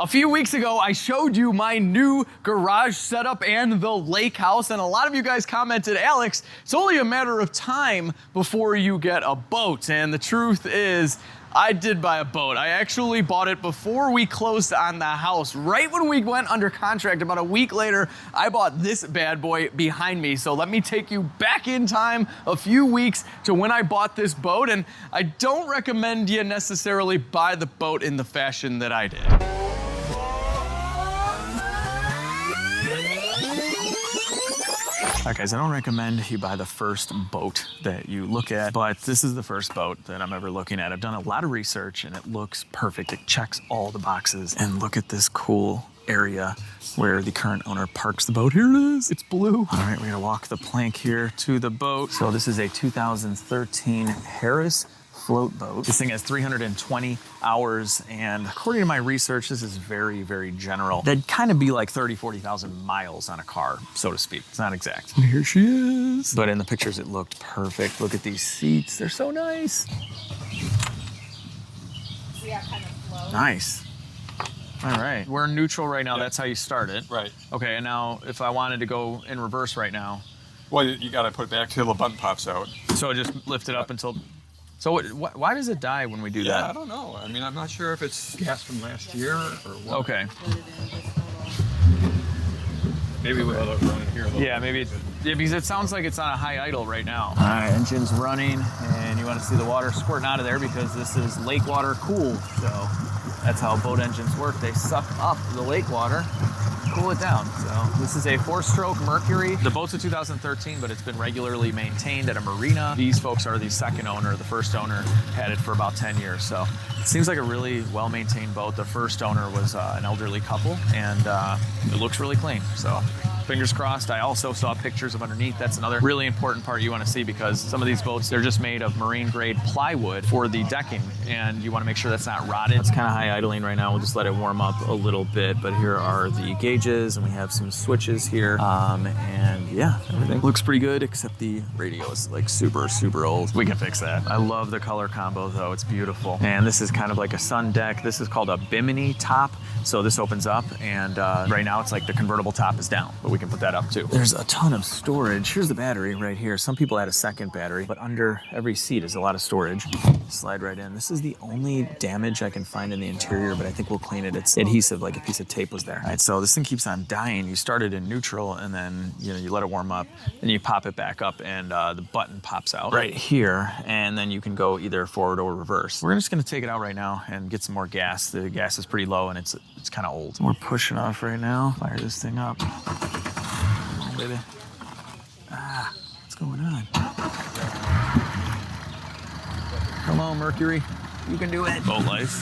A few weeks ago, I showed you my new garage setup and the lake house, and a lot of you guys commented, Alex, it's only a matter of time before you get a boat. And the truth is, I did buy a boat. I actually bought it before we closed on the house. Right when we went under contract, about a week later, I bought this bad boy behind me. So let me take you back in time a few weeks to when I bought this boat. And I don't recommend you necessarily buy the boat in the fashion that I did. All right, guys, I don't recommend you buy the first boat that you look at, but this is the first boat that I'm ever looking at. I've done a lot of research and it looks perfect. It checks all the boxes. And look at this cool area where the current owner parks the boat. Here it is, it's blue. All right, we're gonna walk the plank here to the boat. So this is a 2013 Harris float boat. This thing has 320 hours, and according to my research, this is very, very general. That'd kind of be like 30, 40,000 miles on a car, so to speak. It's not exact. And here she is. But in the pictures, it looked perfect. Look at these seats. They're so nice. Yeah, kind of flow. Nice. All right, we're in neutral right now. Yep. That's how you start it. Right. Okay, and now if I wanted to go in reverse right now. Well, you gotta put it back till the button pops out. So just lift it up until. So why does it die when we do that? I don't know. I mean, I'm not sure if it's gas from last year or what. Okay. Maybe we'll let it run here a little Yeah, maybe. Yeah, because it sounds like it's on a high idle right now. All right, engine's running, and you want to see the water squirting out of there because this is lake water cooled. So that's how boat engines work. They suck up the lake water, cool it down. So this is a 4-stroke Mercury. The boat's a 2013, but it's been regularly maintained at a marina. These folks are the second owner. The first owner had it for about 10 years. So it seems like a really well-maintained boat. The first owner was an elderly couple, and it looks really clean. So fingers crossed. I also saw pictures of underneath. That's another really important part you want to see because some of these boats, they're just made of marine grade plywood for the decking, and you want to make sure that's not rotted. It's kind of high idling right now. We'll just let it warm up a little bit, but here are the gauges, and we have some switches here. And yeah, everything looks pretty good, except the radio is like super, super old. We can fix that. I love the color combo though. It's beautiful. And this is kind of like a sun deck. This is called a bimini top. So this opens up, and right now it's like the convertible top is down, but we can put that up too. There's a ton of storage. Here's the battery right here. Some people add a second battery, but under every seat is a lot of storage. Slide right in. This is the only damage I can find in the interior, but I think we'll clean it. It's adhesive, like a piece of tape was there. All right, so this thing keeps on dying. You start it in neutral, and then you let it warm up, and you pop it back up, and the button pops out right here, and then you can go either forward or reverse. We're just gonna take it out right now and get some more gas. The gas is pretty low, and it's kind of old. We're pushing off right now. Fire this thing up. Come on, baby. What's going on? Come on, Mercury. You can do it. Boat life.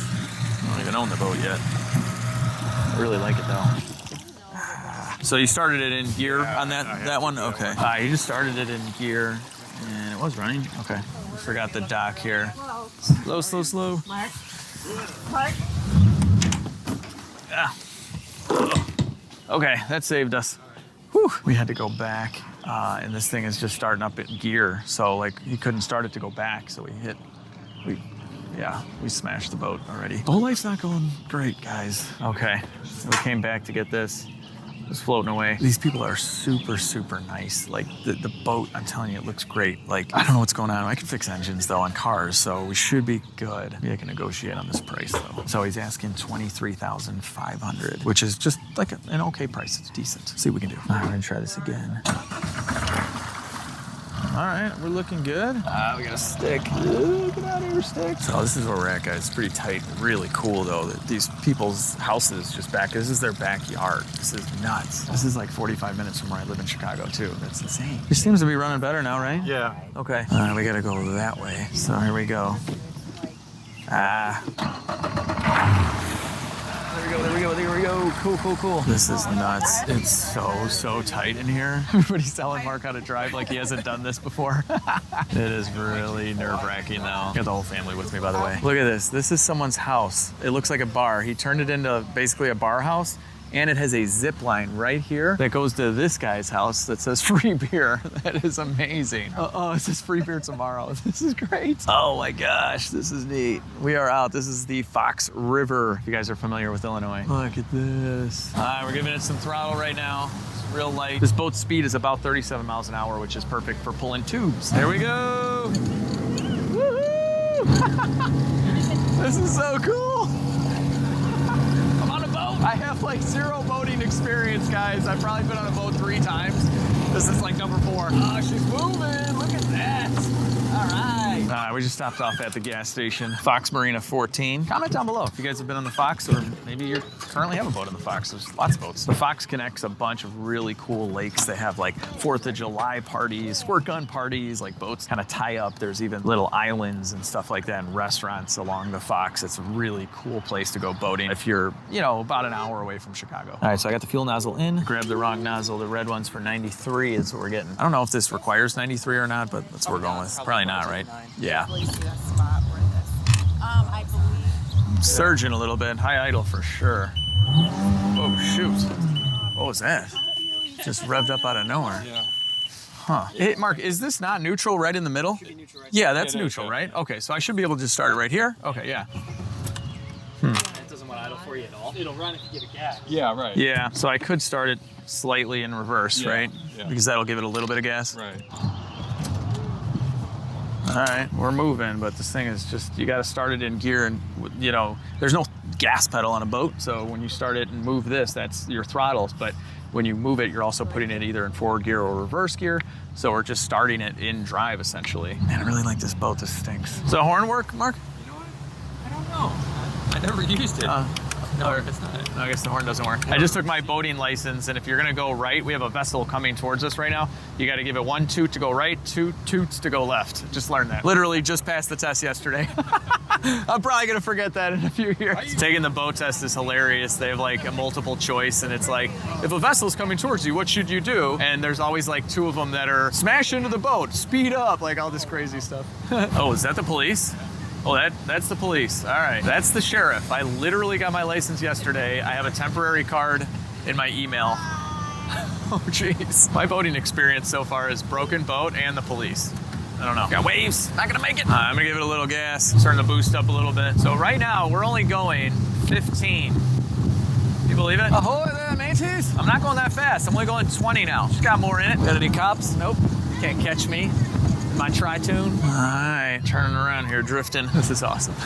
I don't even own the boat yet. I really like it though. So you started it in gear on that one? Okay. You just started it in gear and it was running. Okay. We forgot the dock here. Slow, slow, slow. Mark. Okay, that saved us. Whew. We had to go back, and this thing is just starting up in gear. So like, you couldn't start it to go back. So we smashed the boat already. Boat life's not going great, guys. Okay, so we came back to get this. It was floating away. These people are super, super nice. Like the boat, I'm telling you, it looks great. Like, I don't know what's going on. I can fix engines though on cars, so we should be good. Maybe I can negotiate on this price though. So he's asking $23,500, which is just like an okay price. It's decent. See what we can do. All right, we're gonna try this again. All right, we're looking good. We got a stick. Get out of here, stick. So this is where we're at, guys. It's pretty tight. Really cool, though, that these people's houses just back. This is their backyard. This is nuts. This is like 45 minutes from where I live in Chicago, too. That's insane. It seems to be running better now, right? Yeah. Okay. All right, we got to go that way. So here we go. There we go. Cool. This is nuts. It's so tight in here. Everybody's telling Mark how to drive like he hasn't done this before. It is really nerve-wracking now. Got the whole family with me, by the way. Look at this. This is someone's house. It looks like a bar. He turned it into basically a bar house, And it has a zip line right here that goes to this guy's house that says free beer. That is amazing. Oh, it says free beer tomorrow. This is great. Oh my gosh, this is neat. We are out. This is the Fox River, if you guys are familiar with Illinois. Look at this. All right, we're giving it some throttle right now. It's real light. This boat's speed is about 37 miles an hour, which is perfect for pulling tubes. There we go. This is so cool. I'm on a boat. I have like 0 boating experience, guys. I've probably been on a boat 3 times. This is like number 4. Oh, she's moving. Look at that. All right. We just stopped off at the gas station, Fox Marina 14. Comment down below if you guys have been on the Fox, or maybe you currently have a boat on the Fox. There's lots of boats. The Fox connects a bunch of really cool lakes. They have like 4th of July parties, squirt gun parties, like boats kind of tie up. There's even little islands and stuff like that, and restaurants along the Fox. It's a really cool place to go boating if you're, you know, about an hour away from Chicago. All right, so I got the fuel nozzle in. Grabbed the wrong nozzle. The red one's for 93 is what we're getting. I don't know if this requires 93 or not, but that's what we're going with. Probably not, right? Yeah. I believe. Surging a little bit. High idle for sure. Oh, shoot. What was that? Just revved up out of nowhere. Yeah. Huh. Hey, Mark, is this not neutral right in the middle? Should be neutral right Yeah, that's It is, neutral, yeah. right? Okay, so I should be able to just start it right here? Okay, yeah. It doesn't want to idle for you at all. It'll run if you give it gas. Yeah, right. Yeah, so I could start it slightly in reverse, Yeah, right? yeah. Because that'll give it a little bit of gas. Right. All right, we're moving, but this thing is just, you got to start it in gear, and, you know, there's no gas pedal on a boat, so when you start it and move this, that's your throttles, but when you move it, you're also putting it either in forward gear or reverse gear, so we're just starting it in drive, essentially. Man, I really like this boat. This stinks. Does the horn work, Mark? You know what? I don't know. I never used it. No, it's not. No, I guess the horn doesn't work. I just took my boating license, and if you're gonna go right, we have a vessel coming towards us right now. You gotta give it 1 toot to go right, 2 toots to go left. Just learn that. Literally just passed the test yesterday. I'm probably gonna forget that in a few years. Taking the boat test is hilarious. They have like a multiple choice, and it's like, if a vessel's coming towards you, what should you do? And there's always like 2 of them that are smash into the boat, speed up, like all this crazy stuff. Oh, is that the police? Oh, that's the police. All right, that's the sheriff. I literally got my license yesterday. I have a temporary card in my email. Oh, jeez. My boating experience so far is broken boat and the police. I don't know. Got waves, not gonna make it. I'm gonna give it a little gas, starting to boost up a little bit. So right now, we're only going 15. You believe it? Ahoy there, mateys. I'm not going that fast. I'm only going 20 now. Just got more in it. Got any cops? Nope. Can't catch me. My tri-tune. All right, turning around here, drifting. This is awesome.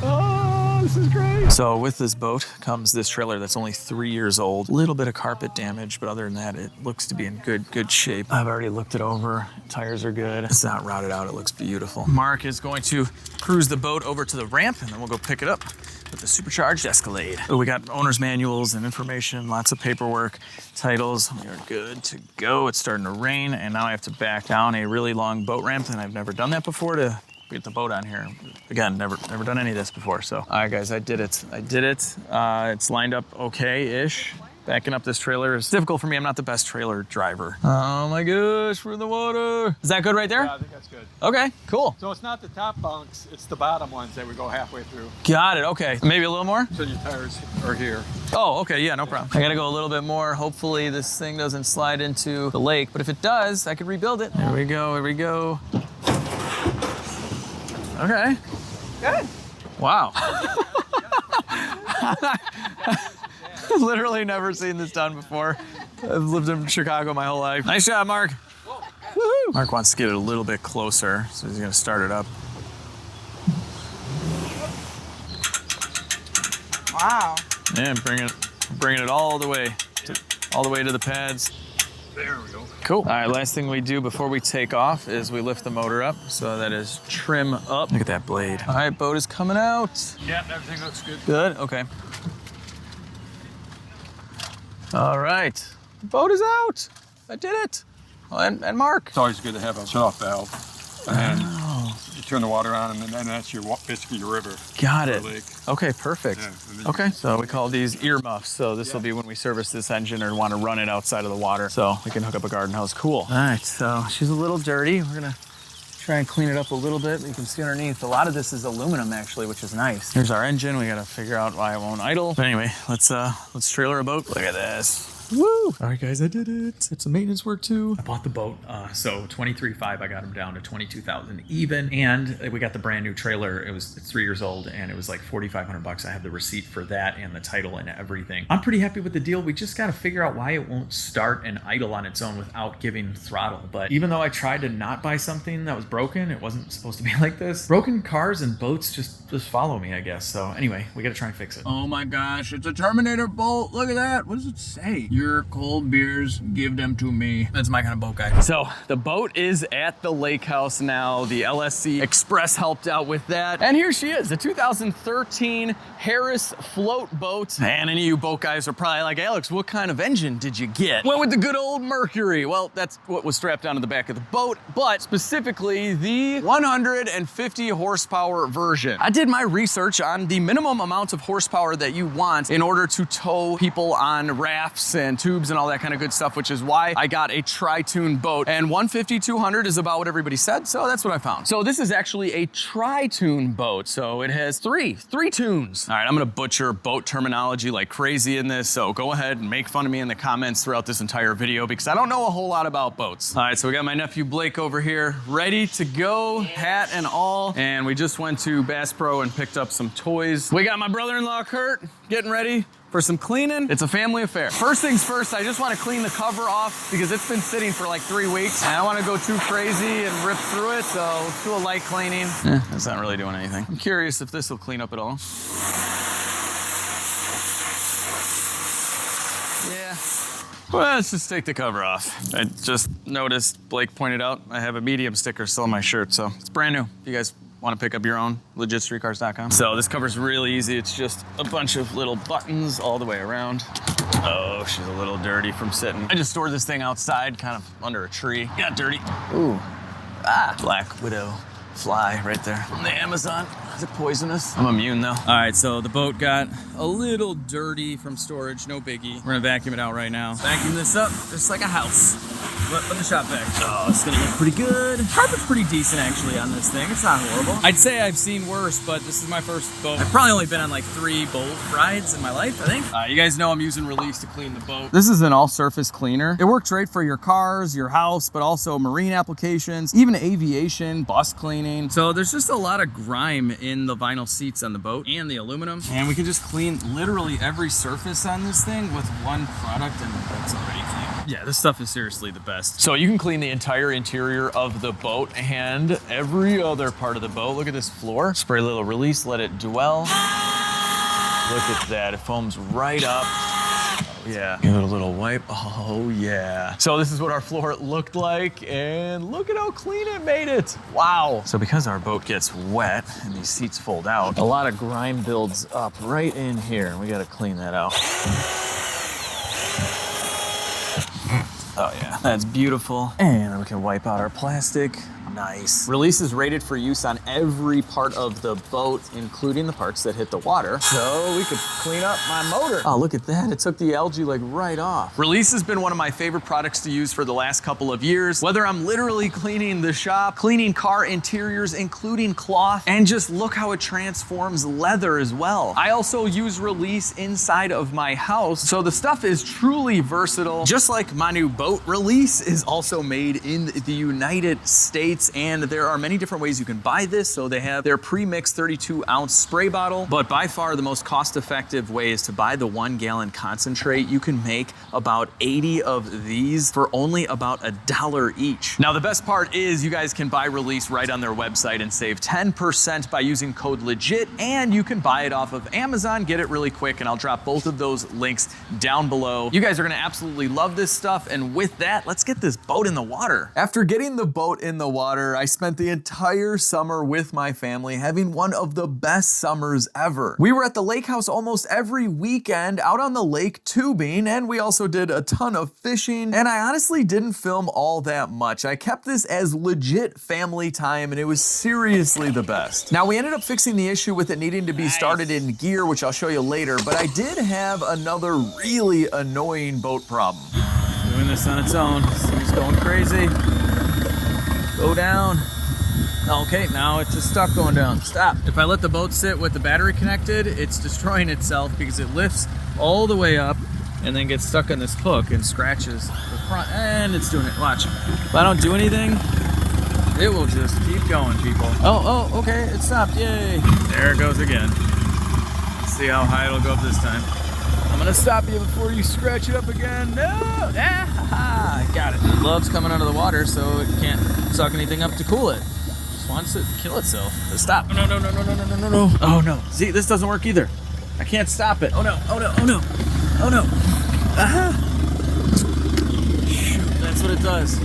Oh, this is great. So with this boat comes this trailer that's only 3 years old. A little bit of carpet damage, but other than that, it looks to be in good shape. I've already looked it over. Tires are good. It's not rotted out. It looks beautiful. Mark is going to cruise the boat over to the ramp, and then we'll go pick it up with the supercharged Escalade. Oh, we got owner's manuals and information, lots of paperwork, titles. We are good to go. It's starting to rain, and now I have to back down a really long boat ramp, and I've never done that before to get the boat on here. Again, never done any of this before. So, all right, guys, I did it. It's lined up okay-ish. Backing up this trailer is difficult for me. I'm not the best trailer driver. Oh my gosh, we're in the water. Is that good right there? Yeah, I think that's good. Okay, cool. So it's not the top bunks, it's the bottom ones that we go halfway through. Got it, okay. Maybe a little more? So your tires are here. Oh, okay, yeah, no problem. I gotta go a little bit more. Hopefully this thing doesn't slide into the lake, but if it does, I could rebuild it. There we go, here we go. Okay. Good. Wow. Literally never seen this done before. I've lived in Chicago my whole life. Nice job, Mark. Woohoo! Mark wants to get it a little bit closer, so he's gonna start it up. Wow. Yeah, bringing it all the way to the pads. There we go. Cool. All right, last thing we do before we take off is we lift the motor up. So that is trim up. Look at that blade. All right, boat is coming out. Yeah, everything looks good. Good, okay. All right, the boat is out. I did it. Oh, and Mark. It's always good to have a shut-off valve. And you turn the water on, and then that's basically your river. Got or it. lake. Okay, perfect. Yeah, and then Okay, so we call these earmuffs. So this will be when we service this engine or want to run it outside of the water. So we can hook up a garden hose. Cool. All right, so she's a little dirty. We're gonna Try and clean it up a little bit. You can see underneath, a lot of this is aluminum actually, which is nice. Here's our engine. We gotta figure out why it won't idle. But anyway, let's trailer a boat. Look at this. Woo! All right, guys, I did it. It's some maintenance work too. I bought the boat. So 23.5, I got him down to 22,000 even. And we got the brand new trailer. It's 3 years old and it was like 4,500 bucks. I have the receipt for that and the title and everything. I'm pretty happy with the deal. We just got to figure out why it won't start and idle on its own without giving throttle. But even though I tried to not buy something that was broken, it wasn't supposed to be like this. Broken cars and boats just follow me, I guess. So anyway, we got to try and fix it. Oh my gosh, it's a Terminator boat. Look at that. What does it say? Your cold beers, give them to me. That's my kind of boat guy. So the boat is at the lake house now. The LSC Express helped out with that. And here she is, the 2013 Harris float boat. And any of you boat guys are probably like, Alex, what kind of engine did you get? Went with the good old Mercury. Well, that's what was strapped onto the back of the boat, but specifically the 150 horsepower version. I did my research on the minimum amount of horsepower that you want in order to tow people on rafts and tubes and all that kind of good stuff, which is why I got a tri-tune boat. And 150-200 is about what everybody said, so that's what I found. So this is actually a tri-tune boat, so it has three tunes. All right, I'm gonna butcher boat terminology like crazy in this, so go ahead and make fun of me in the comments throughout this entire video because I don't know a whole lot about boats. All right, so we got my nephew Blake over here, ready to go, hat and all, and we just went to Bass Pro and picked up some toys. We got my brother-in-law Kurt getting ready for some cleaning. It's a family affair. First things first, I just want to clean the cover off because it's been sitting for like 3 weeks and I don't want to go too crazy and rip through it, so let's do a light cleaning. That's not really doing anything. I'm curious if this will clean up at all. Yeah. Well, let's just take the cover off. I just noticed, Blake pointed out, I have a medium sticker still on my shirt, so it's brand new. If you guys want to pick up your own, LegitStreetCars.com. So this cover's really easy. It's just a bunch of little buttons all the way around. Oh, she's a little dirty from sitting. I just stored this thing outside, kind of under a tree. Got dirty. Ooh, Black Widow fly right there from the Amazon. Is it poisonous? I'm immune though. All right, so the boat got a little dirty from storage, no biggie. We're gonna vacuum it out right now. Vacuum this up just like a house. Put the shop vac. Oh, it's gonna look pretty good. Carpet's pretty decent actually on this thing. It's not horrible. I'd say I've seen worse, but this is my first boat. I've probably only been on like 3 boat rides in my life, I think. You guys know I'm using Release to clean the boat. This is an all-surface cleaner. It works great for your cars, your house, but also marine applications, even aviation, bus cleaning. So there's just a lot of grime in the vinyl seats on the boat and the aluminum. And we can just clean literally every surface on this thing with one product and it's already clean. Yeah, this stuff is seriously the best. So you can clean the entire interior of the boat and every other part of the boat. Look at this floor. Spray a little Release, let it dwell. Look at that, it foams right up. Oh yeah, give it a little wipe. Oh yeah. So this is what our floor looked like and look at how clean it made it. Wow. So because our boat gets wet and these seats fold out, a lot of grime builds up right in here and we gotta clean that out. Oh yeah, that's beautiful. And we can wipe out our plastic. Nice. Release is rated for use on every part of the boat, including the parts that hit the water. So we could clean up my motor. Oh, look at that. It took the algae like right off. Release has been one of my favorite products to use for the last couple of years. Whether I'm literally cleaning the shop, cleaning car interiors, including cloth, and just look how it transforms leather as well. I also use Release inside of my house. So the stuff is truly versatile. Just like my new boat, Release is also made in the United States. And there are many different ways you can buy this. So they have their pre-mixed 32-ounce spray bottle, but by far the most cost-effective way is to buy the 1-gallon concentrate. You can make about 80 of these for only about $1 each. Now the best part is you guys can buy Release right on their website and save 10% by using code LEGIT, and you can buy it off of Amazon, get it really quick, and I'll drop both of those links down below. You guys are gonna absolutely love this stuff, and with that, let's get this boat in the water. After getting the boat in the water, I spent the entire summer with my family having one of the best summers ever. We were at the lake house almost every weekend out on the lake tubing, and we also did a ton of fishing, and I honestly didn't film all that much. I kept this as legit family time, and it was seriously the best. Now, we ended up fixing the issue with it needing to be started in gear, which I'll show you later, but I did have another really annoying boat problem. Doing this on its own. This thing's going crazy. Go down. Okay, now it's just stuck going down. Stop. If I let the boat sit with the battery connected, it's destroying itself because it lifts all the way up and then gets stuck on this hook and scratches the front, and it's doing it. Watch. If I don't do anything, it will just keep going, people. Oh, okay, it stopped. Yay. There it goes again. Let's see how high it'll go up this time. I'm gonna stop you before you scratch it up again. No! Ah, I got it. It loves coming out of the water, so it can't suck anything up to cool it. Just wants to kill itself. So stop. No. Oh no. See, this doesn't work either. I can't stop it. Oh no. Aha! Shoot, that's what it does.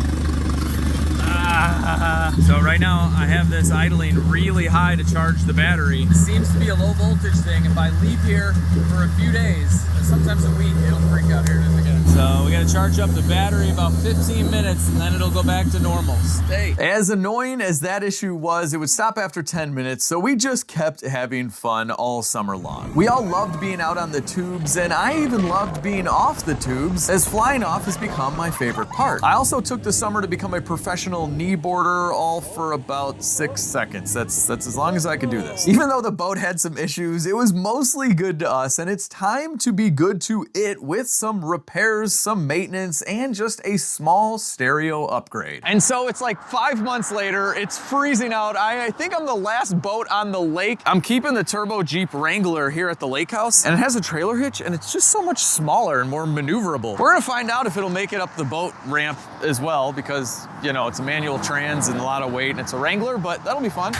So right now I have this idling really high to charge the battery. It seems to be a low voltage thing. If I leave here for a few days, sometimes a week, it'll freak out. Here it is again. So we gotta charge up the battery about 15 minutes and then it'll go back to normal. Stay. As annoying as that issue was, it would stop after 10 minutes, so we just kept having fun all summer long. We all loved being out on the tubes, and I even loved being off the tubes, as flying off has become my favorite part. I also took the summer to become a professional kneeboarder, all for about 6 seconds. That's as long as I could do this. Even though the boat had some issues, it was mostly good to us, and it's time to be good to it with some repairs, some maintenance, and just a small stereo upgrade. And so it's like 5 months later, it's freezing out. I think I'm the last boat on the lake. I'm keeping the turbo Jeep Wrangler here at the lake house, and it has a trailer hitch, and it's just so much smaller and more maneuverable. We're gonna find out if it'll make it up the boat ramp as well, because, you know, it's a manual trans and a lot of weight, and it's a Wrangler, but that'll be fun.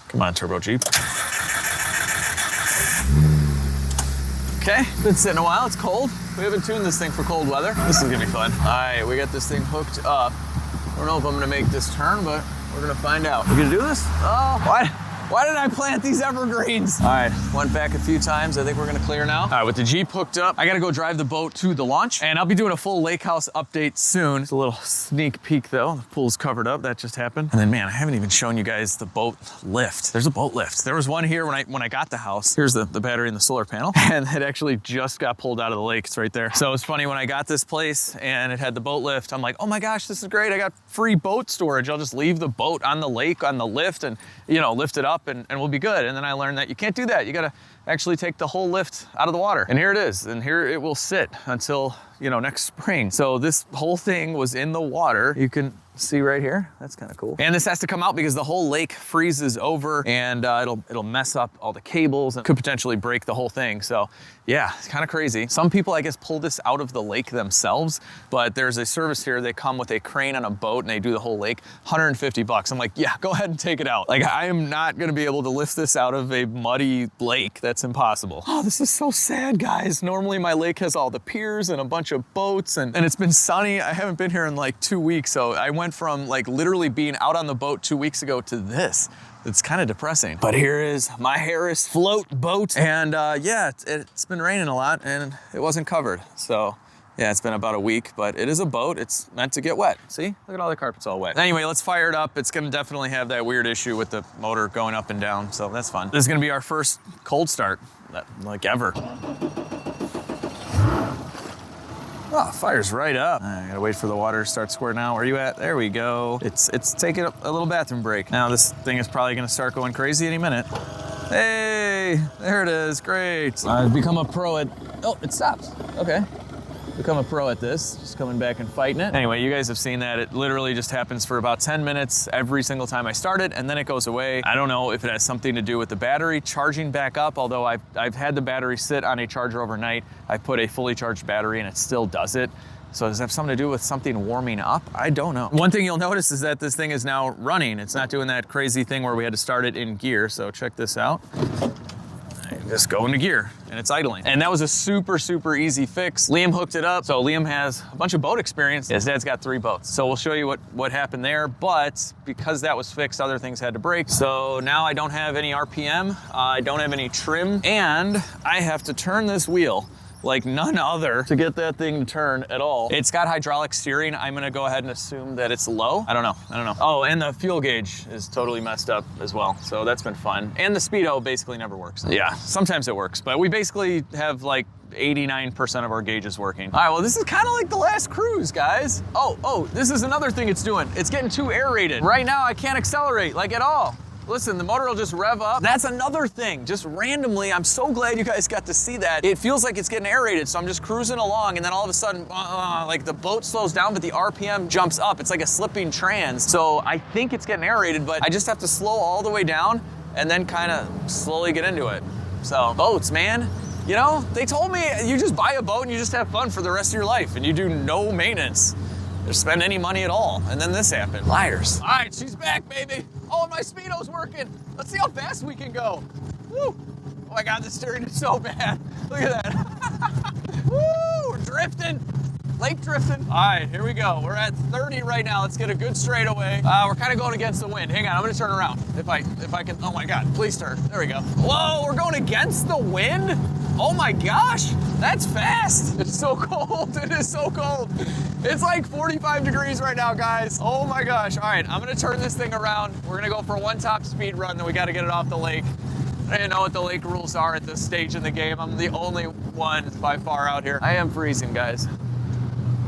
Come on, turbo Jeep. Okay, been sitting a while, it's cold. We haven't tuned this thing for cold weather. This is gonna be fun. All right, we got this thing hooked up. I don't know if I'm gonna make this turn, but we're gonna find out. You gonna do this? Oh, why did I plant these evergreens? All right, went back a few times. I think we're gonna clear now. All right, with the Jeep hooked up, I gotta go drive the boat to the launch, and I'll be doing a full lake house update soon. It's a little sneak peek though. The pool's covered up, that just happened. And then man, I haven't even shown you guys the boat lift. There's a boat lift. There was one here when I got the house. Here's the battery and the solar panel, and it actually just got pulled out of the lake. It's right there. So it's funny, when I got this place and it had the boat lift, I'm like, oh my gosh, this is great. I got free boat storage. I'll just leave the boat on the lake on the lift and, you know, lift it up and we'll be good. And then I learned that you can't do that. You gotta actually take the whole lift out of the water. And here it is. And here it will sit until, you know, next spring. So this whole thing was in the water. You can see right here. That's kind of cool. And this has to come out because the whole lake freezes over, and it'll mess up all the cables and could potentially break the whole thing. So yeah, it's kind of crazy. Some people, I guess, pull this out of the lake themselves, but there's a service here. They come with a crane on a boat and they do the whole lake. $150. I'm like, yeah, go ahead and take it out. Like, I am not gonna be able to lift this out of a muddy lake. That's impossible. Oh, this is so sad, guys. Normally my lake has all the piers and a bunch of boats, and it's been sunny. I haven't been here in like 2 weeks, so I went from like literally being out on the boat 2 weeks ago to this. It's kind of depressing. But here is my Harris float boat, and yeah, it's been raining a lot and it wasn't covered. So yeah, it's been about a week, but it is a boat. It's meant to get wet. See, look at all the carpet's all wet. Anyway, let's fire it up. It's gonna definitely have that weird issue with the motor going up and down, so that's fun. This is gonna be our first cold start, like ever. Oh, fire's right up. I gotta wait for the water to start squirting out. Where are you at? There we go. It's taking a little bathroom break. Now this thing is probably gonna start going crazy any minute. Hey, there it is, great. I've become a pro at, oh, it stopped, okay. Become a pro at this, just coming back and fighting it. Anyway, you guys have seen that. It literally just happens for about 10 minutes every single time I start it, and then it goes away. I don't know if it has something to do with the battery charging back up, although I've had the battery sit on a charger overnight. I put a fully charged battery and it still does it. So does that have something to do with something warming up? I don't know. One thing you'll notice is that this thing is now running. It's not doing that crazy thing where we had to start it in gear. So check this out. Just go into gear and it's idling. And that was a super, super easy fix. Liam hooked it up. So Liam has a bunch of boat experience. His dad's got 3 boats. So we'll show you what happened there. But because that was fixed, other things had to break. So now I don't have any RPM. I don't have any trim. And I have to turn this wheel like none other to get that thing to turn at all. It's got hydraulic steering. I'm gonna go ahead and assume that it's low. I don't know. Oh, and the fuel gauge is totally messed up as well. So that's been fun. And the speedo basically never works. Yeah, sometimes it works, but we basically have like 89% of our gauge is working. All right, well, this is kind of like the last cruise, guys. Oh, this is another thing it's doing. It's getting too aerated. Right now, I can't accelerate, like at all. Listen, the motor will just rev up. That's another thing, just randomly. I'm so glad you guys got to see that. It feels like it's getting aerated, so I'm just cruising along, and then all of a sudden, like the boat slows down, but the RPM jumps up. It's like a slipping trans. So I think it's getting aerated, but I just have to slow all the way down and then kind of slowly get into it. So boats, man. You know, they told me you just buy a boat and you just have fun for the rest of your life, and you do no maintenance or spend any money at all. And then this happened. Liars. All right, she's back, baby. Oh, my Speedo's working. Let's see how fast we can go. Woo. Oh my God, the steering is so bad. Look at that. Woo, we're drifting. Lake drifting. All right, here we go. We're at 30 right now. Let's get a good straightaway. We're kind of going against the wind. Hang on, I'm gonna turn around. If I can, oh my God, please turn. There we go. Whoa, we're going against the wind? Oh my gosh, that's fast. It's so cold, it is so cold. It's like 45 degrees right now, guys. Oh my gosh. All right, I'm gonna turn this thing around. We're gonna go for one top speed run, then we gotta get it off the lake. I didn't know what the lake rules are at this stage in the game. I'm the only one by far out here. I am freezing, guys.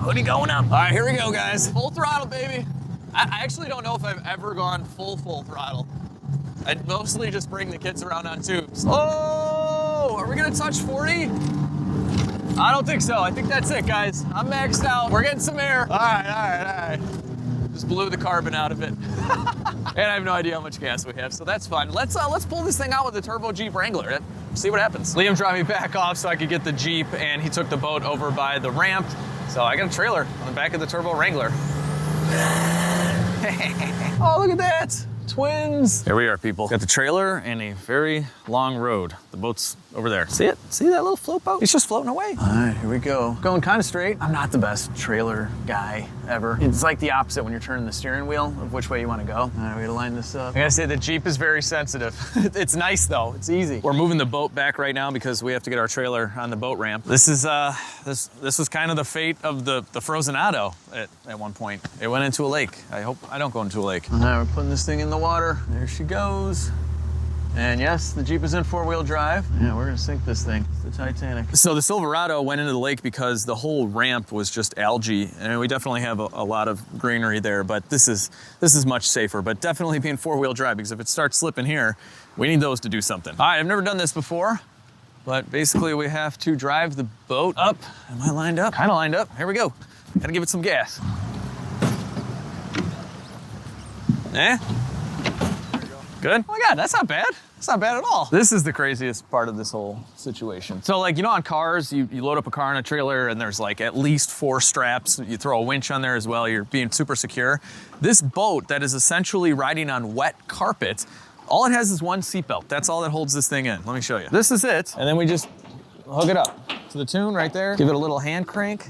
Hoodie going up. All right, here we go, guys. Full throttle, baby. I actually don't know if I've ever gone full throttle. I mostly just bring the kids around on tubes. Oh, are we gonna touch 40? I don't think so. I think that's it, guys. I'm maxed out. We're getting some air. All right. Just blew the carbon out of it. And I have no idea how much gas we have, so that's fun. Let's pull this thing out with the Turbo Jeep Wrangler. See what happens. Liam dropped me back off so I could get the Jeep, and he took the boat over by the ramp. So I got a trailer on the back of the Turbo Wrangler. Oh, look at that. Twins. Here we are, people. Got the trailer and a very long road. The boat's over there. See it? See that little float boat? It's just floating away. All right, here we go. Going kind of straight. I'm not the best trailer guy ever. It's like the opposite when you're turning the steering wheel of which way you want to go. All right, we gotta line this up. I gotta say, the Jeep is very sensitive. It's nice though, it's easy. We're moving the boat back right now because we have to get our trailer on the boat ramp. This is this was kind of the fate of the Frozen Auto at one point. It went into a lake. I hope I don't go into a lake. All right, we're putting this thing in the water. There she goes. And yes, the Jeep is in 4-wheel drive. Yeah, we're gonna sink this thing. It's the Titanic. So the Silverado went into the lake because the whole ramp was just algae. And we definitely have a lot of greenery there, but this is much safer. But definitely being 4-wheel drive, because if it starts slipping here, we need those to do something. All right, I've never done this before, but basically we have to drive the boat up. Am I lined up? Kind of lined up. Here we go. Gotta give it some gas. Eh? Good? Oh my God, that's not bad. That's not bad at all. This is the craziest part of this whole situation. So like, you know, on cars, you load up a car in a trailer and there's like at least 4 straps. You throw a winch on there as well. You're being super secure. This boat that is essentially riding on wet carpet, all it has is one seatbelt. That's all that holds this thing in. Let me show you. This is it. And then we just hook it up to the tune right there. Give it a little hand crank.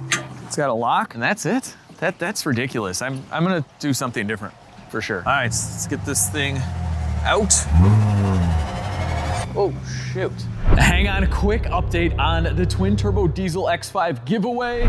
It's got a lock and that's it. That's ridiculous. I'm gonna do something different for sure. All right, let's get this thing out. Oh, shoot. Hang on, a quick update on the twin turbo diesel X5 giveaway.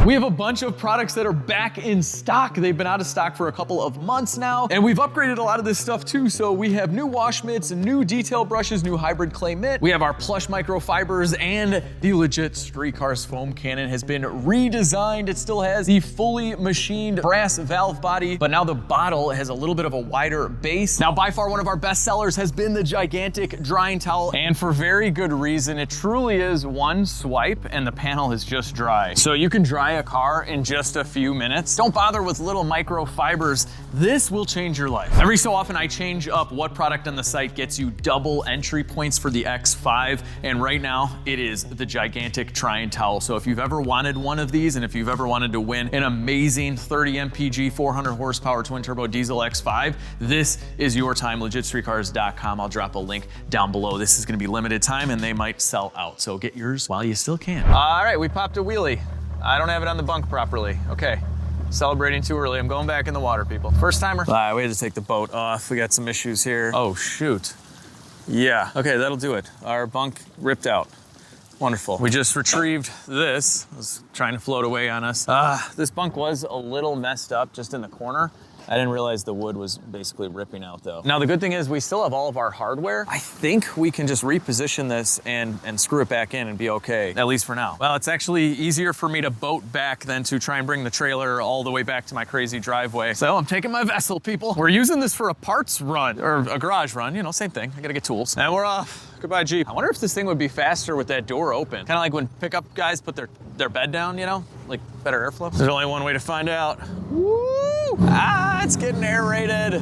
We have a bunch of products that are back in stock. They've been out of stock for a couple of months now, and we've upgraded a lot of this stuff too. So we have new wash mitts, new detail brushes, new hybrid clay mitt. We have our plush microfibers, and the LegitStreetCars foam cannon has been redesigned. It still has the fully machined brass valve body, but now the bottle has a little bit of a wider base. Now, by far one of our best sellers has been the gigantic drying towel, and for very good reason. It truly is one swipe and the panel is just dry. So you can dry a car in just a few minutes. Don't bother with little microfibers. This will change your life. Every so often I change up what product on the site gets you double entry points for the X5, and right now it is the gigantic drying towel. So if you've ever wanted one of these, and if you've ever wanted to win an amazing 30 mpg 400 horsepower twin turbo diesel X5, this is your time. LegitStreetCars.com. I'll drop a link down below. This is going to be limited time and they might sell out, so get yours while you still can. All right, we popped a wheelie. I don't have it on the bunk properly. Okay, celebrating too early. I'm going back in the water, people. First timer. All right, we had to take the boat off. We got some issues here. Oh, shoot. Yeah, okay, that'll do it. Our bunk ripped out. Wonderful. We just retrieved this. It was trying to float away on us. This bunk was a little messed up just in the corner. I didn't realize the wood was basically ripping out though. Now the good thing is we still have all of our hardware. I think we can just reposition this and screw it back in and be okay, at least for now. Well, it's actually easier for me to boat back than to try and bring the trailer all the way back to my crazy driveway. So I'm taking my vessel, people. We're using this for a parts run, or a garage run, you know, same thing. I gotta get tools. And we're off. Goodbye, Jeep. I wonder if this thing would be faster with that door open. Kind of like when pickup guys put their bed down, you know? Like better airflow. There's only one way to find out. Woo! Ah, it's getting aerated.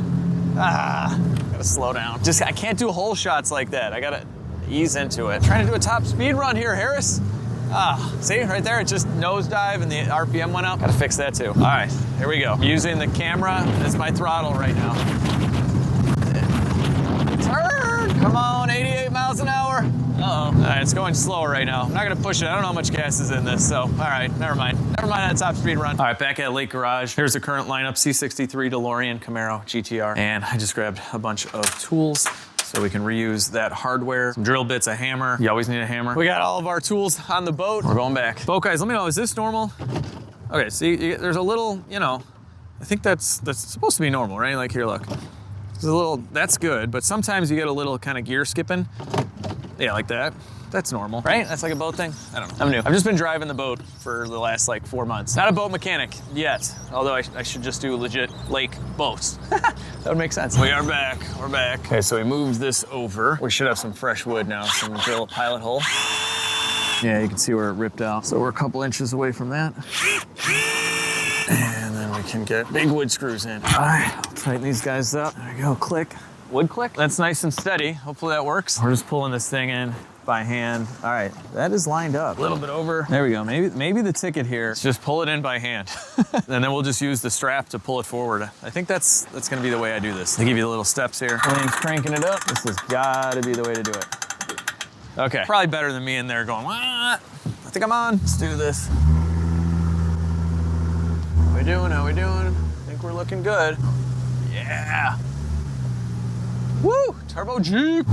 Ah, gotta slow down. I can't do whole shots like that. I gotta ease into it. Trying to do a top speed run here, Harris. Ah, see, right there, it just nosedive and the RPM went up. Gotta fix that too. All right, here we go. I'm using the camera as my throttle right now. Turn, come on, 88 miles an hour. Uh-oh. All right, it's going slower right now. I'm not gonna push it. I don't know how much gas is in this, so all right, never mind. Never mind that top speed run. All right, back at Lake Garage. Here's the current lineup, C63 DeLorean Camaro GTR. And I just grabbed a bunch of tools so we can reuse that hardware. Some drill bits, a hammer. You always need a hammer. We got all of our tools on the boat. We're going back. Boat guys, let me know, is this normal? Okay, see, there's a little, you know, I think that's supposed to be normal, right? Like here, look. There's a little, that's good, but sometimes you get a little kind of gear skipping. Yeah, like that. That's normal, right? That's like a boat thing? I don't know. I'm new. I've just been driving the boat for the last like 4 months. Not a boat mechanic yet, although I should just do legit lake boats. That would make sense. We are back, we're back. Okay, so we moved this over. We should have some fresh wood now, some drill pilot hole. Yeah, you can see where it ripped out. So we're a couple inches away from that. And then we can get big wood screws in. All right, I'll tighten these guys up. There we go, click. Wood click. That's nice and steady. Hopefully that works. We're just pulling this thing in by hand. All right, that is lined up. A little bit over. There we go. Maybe the ticket here is just pull it in by hand. And then we'll just use the strap to pull it forward. I think that's gonna be the way I do this. They give you the little steps here. William's cranking it up. This has gotta be the way to do it. Okay, probably better than me in there going, what? I think I'm on. Let's do this. How we doing? How we doing? I think we're looking good. Yeah. Woo! Turbo Jeep!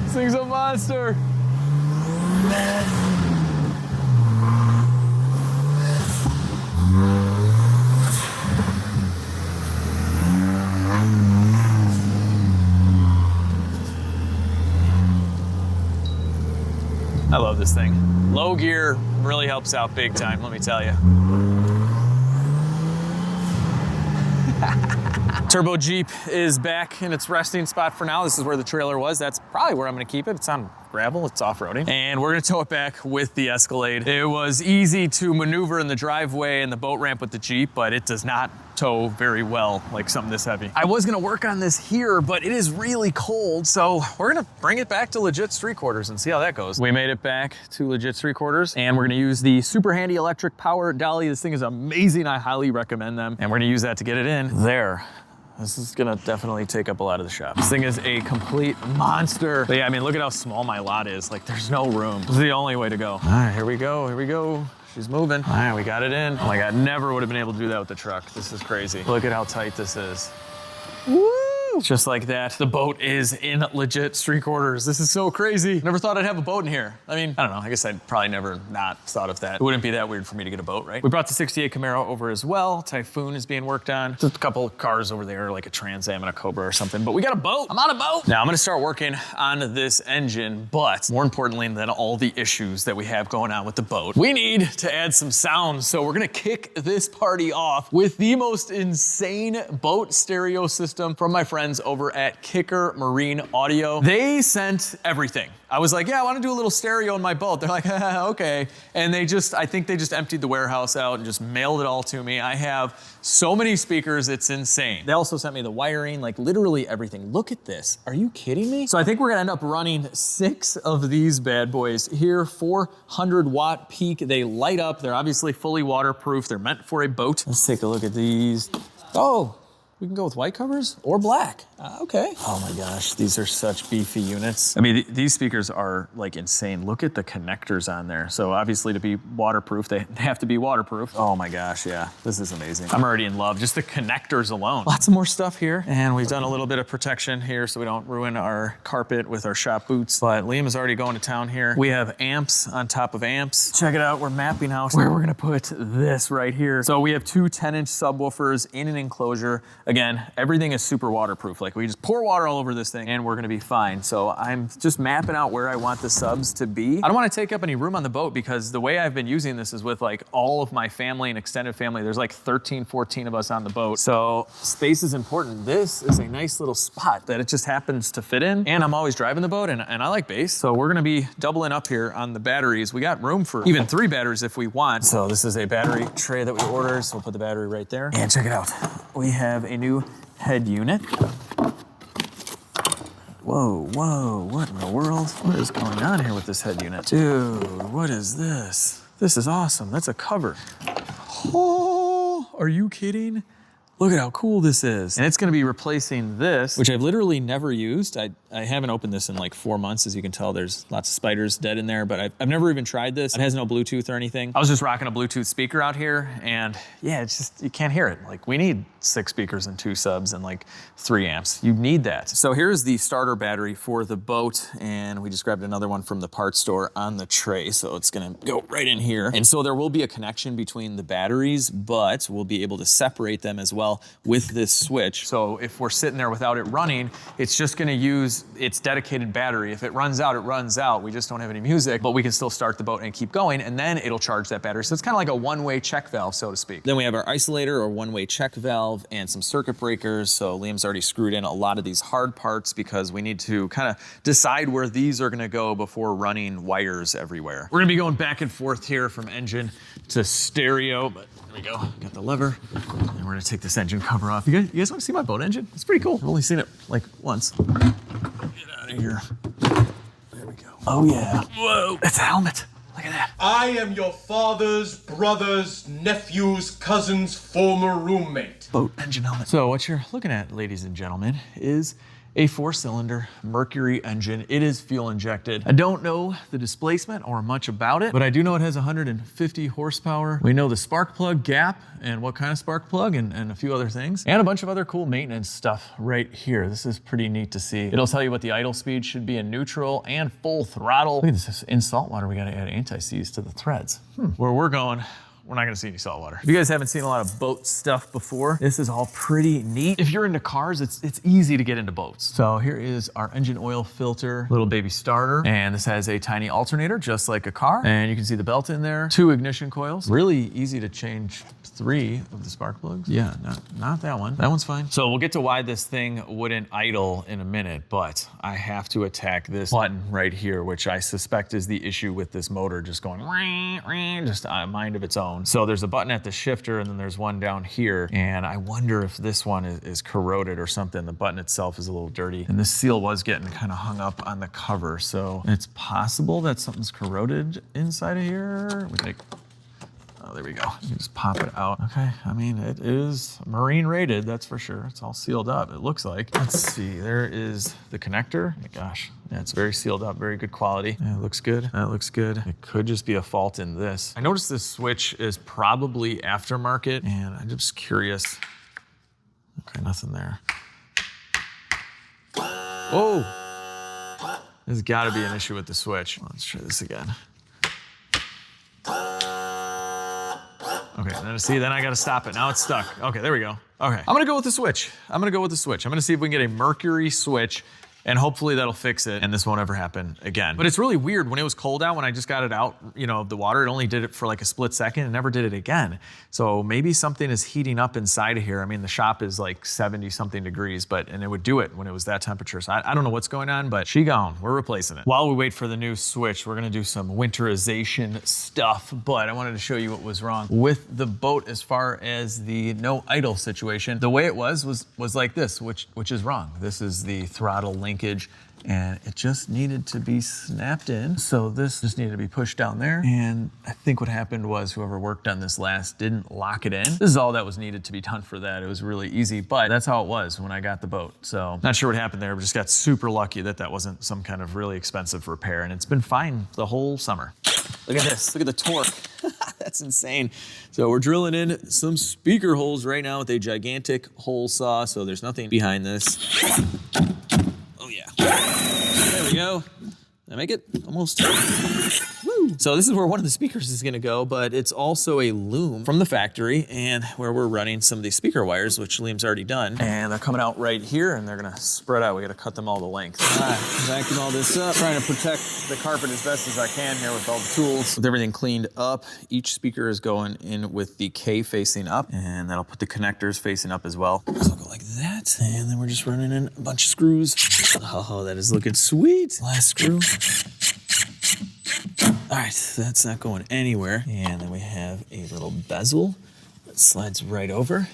This thing's a monster! I love this thing. Low gear really helps out big time, let me tell you. Turbo Jeep is back in its resting spot for now. This is where the trailer was. That's probably where I'm gonna keep it. It's on gravel, it's off-roading. And we're gonna tow it back with the Escalade. It was easy to maneuver in the driveway and the boat ramp with the Jeep, but it does not tow very well like something this heavy. I was gonna work on this here, but it is really cold, so we're gonna bring it back to Legit Street Quarters and see how that goes. We made it back to Legit Street Quarters, and we're gonna use the super handy electric power dolly. This thing is amazing, I highly recommend them. And we're gonna use that to get it in there. This is gonna definitely take up a lot of the shop. This thing is a complete monster. But yeah, I mean, look at how small my lot is. Like, there's no room. This is the only way to go. All right, here we go, here we go. She's moving. All right, we got it in. Oh my God, never would have been able to do that with the truck. This is crazy. Look at how tight this is. Woo! Just like that, the boat is in Legit Street Quarters. This is so crazy. Never thought I'd have a boat in here. I mean, I don't know, I guess I'd probably never not thought of that. It wouldn't be that weird for me to get a boat, right? We brought the 68 Camaro over as well. Typhoon is being worked on. Just a couple of cars over there, like a Trans Am and a Cobra or something, but we got a boat. I'm on a boat. Now I'm gonna start working on this engine, but more importantly than all the issues that we have going on with the boat, we need to add some sound. So we're gonna kick this party off with the most insane boat stereo system from my friends over at Kicker Marine Audio. They sent everything. I was like, yeah, I want to do a little stereo in my boat. They're like, okay. And I think they just emptied the warehouse out and just mailed it all to me. I have so many speakers, it's insane. They also sent me the wiring, like literally everything. Look at this, are you kidding me? So I think we're gonna end up running 6 of these bad boys here, 400 watt peak. They light up, they're obviously fully waterproof. They're meant for a boat. Let's take a look at these. Oh, We can go with white covers or black. Okay. Oh my gosh, these are such beefy units. I mean, these speakers are like insane. Look at the connectors on there. So obviously to be waterproof, they have to be waterproof. Oh my gosh, yeah, this is amazing. I'm already in love, just the connectors alone. Lots of more stuff here. And we've done a little bit of protection here so we don't ruin our carpet with our shop boots. But Liam is already going to town here. We have amps on top of amps. Check it out, we're mapping out where we're gonna put this right here. So we have two 10-inch subwoofers in an enclosure. Again, everything is super waterproof. Like we just pour water all over this thing and we're gonna be fine. So I'm just mapping out where I want the subs to be. I don't wanna take up any room on the boat because the way I've been using this is with like all of my family and extended family. There's like 13, 14 of us on the boat. So space is important. This is a nice little spot that it just happens to fit in. And I'm always driving the boat and I like bass. So we're gonna be doubling up here on the batteries. We got room for even 3 batteries if we want. So this is a battery tray that we ordered. So we'll put the battery right there. And check it out. We have a new head unit. Whoa, what in the world? What is going on here with this head unit? Dude, what is this? This is awesome. That's a cover. Oh, are you kidding? Look at how cool this is. And it's gonna be replacing this, which I've literally never used. I haven't opened this in like 4 months. As you can tell, there's lots of spiders dead in there, but I've never even tried this. It has no Bluetooth or anything. I was just rocking a Bluetooth speaker out here and yeah, it's just, you can't hear it. Like we need 6 speakers and 2 subs and like 3 amps. You need that. So here's the starter battery for the boat. And we just grabbed another one from the parts store on the tray. So it's gonna go right in here. And so there will be a connection between the batteries, but we'll be able to separate them as well with this switch. So if we're sitting there without it running, it's just gonna use its dedicated battery. If it runs out, it runs out. We just don't have any music, but we can still start the boat and keep going, and then it'll charge that battery. So it's kind of like a one-way check valve, so to speak. Then we have our isolator or one-way check valve and some circuit breakers. So Liam's already screwed in a lot of these hard parts because we need to kind of decide where these are gonna go before running wires everywhere. We're gonna be going back and forth here from engine to stereo, but there we go. Got the lever, and we're gonna take this engine cover off. You guys wanna see my boat engine? It's pretty cool. I've only seen it like once. Get out of here. There we go. Oh yeah. Whoa, it's a helmet. Look at that. I am your father's brother's nephew's cousin's former roommate. Boat engine helmet. So what you're looking at, ladies and gentlemen, is a 4-cylinder Mercury engine. It is fuel injected. I don't know the displacement or much about it, but I do know it has 150 horsepower. We know the spark plug gap and what kind of spark plug and a few other things, and a bunch of other cool maintenance stuff right here. This is pretty neat to see. It'll tell you what the idle speed should be in neutral and full throttle. Look at this, in saltwater, we gotta add anti-seize to the threads. Where we're going, we're not gonna see any saltwater. If you guys haven't seen a lot of boat stuff before, this is all pretty neat. If you're into cars, it's easy to get into boats. So here is our engine oil filter, little baby starter, and this has a tiny alternator, just like a car. And you can see the belt in there, 2 ignition coils. Really easy to change 3 of the spark plugs. Yeah, not that one. That one's fine. So we'll get to why this thing wouldn't idle in a minute, but I have to attack this button right here, which I suspect is the issue with this motor just going, just a mind of its own. So there's a button at the shifter and then there's one down here. And I wonder if this one is corroded or something. The button itself is a little dirty. And this seal was getting kind of hung up on the cover. So it's possible that something's corroded inside of here. We take, oh, there we go. You can just pop it out. Okay, I mean, it is marine rated, that's for sure. It's all sealed up, it looks like. Let's see, there is the connector. Oh my gosh, yeah, it's very sealed up, very good quality. Yeah, it looks good, that looks good. It could just be a fault in this. I noticed this switch is probably aftermarket, and I'm just curious. Okay, nothing there. Whoa! There's gotta be an issue with the switch. Let's try this again. Okay, then see, then I gotta stop it. Now it's stuck. Okay, there we go. Okay, I'm gonna go with the switch. I'm gonna see if we can get a Mercury switch, and hopefully that'll fix it and this won't ever happen again. But it's really weird, when it was cold out, when I just got it out, you know, of the water, it only did it for like a split second and never did it again. So maybe something is heating up inside of here. I mean, the shop is like 70 something degrees, and it would do it when it was that temperature. So I don't know what's going on, but she gone, we're replacing it. While we wait for the new switch, we're gonna do some winterization stuff, but I wanted to show you what was wrong with the boat as far as the no idle situation. The way it was like this, which is wrong. This is the throttle link linkage, and it just needed to be snapped in. So this just needed to be pushed down there. And I think what happened was whoever worked on this last didn't lock it in. This is all that was needed to be done for that. It was really easy, but that's how it was when I got the boat. So not sure what happened there, but just got super lucky that that wasn't some kind of really expensive repair, and it's been fine the whole summer. Look at this, look at the torque. That's insane. So we're drilling in some speaker holes right now with a gigantic hole saw, so there's nothing behind this. Oh yeah. There we go. Did I make it? Almost. Woo. So this is where one of the speakers is gonna go, but it's also a loom from the factory and where we're running some of these speaker wires, which Liam's already done. And they're coming out right here and they're gonna spread out. We gotta cut them all the length. All right, vacuum all this up. Trying to protect the carpet as best as I can here with all the tools. With everything cleaned up, each speaker is going in with the K facing up, and that'll put the connectors facing up as well. So I'll go like that, and then we're just running in a bunch of screws. Oh, that is looking sweet. Last screw. All right, that's not going anywhere. And then we have a little bezel that slides right over.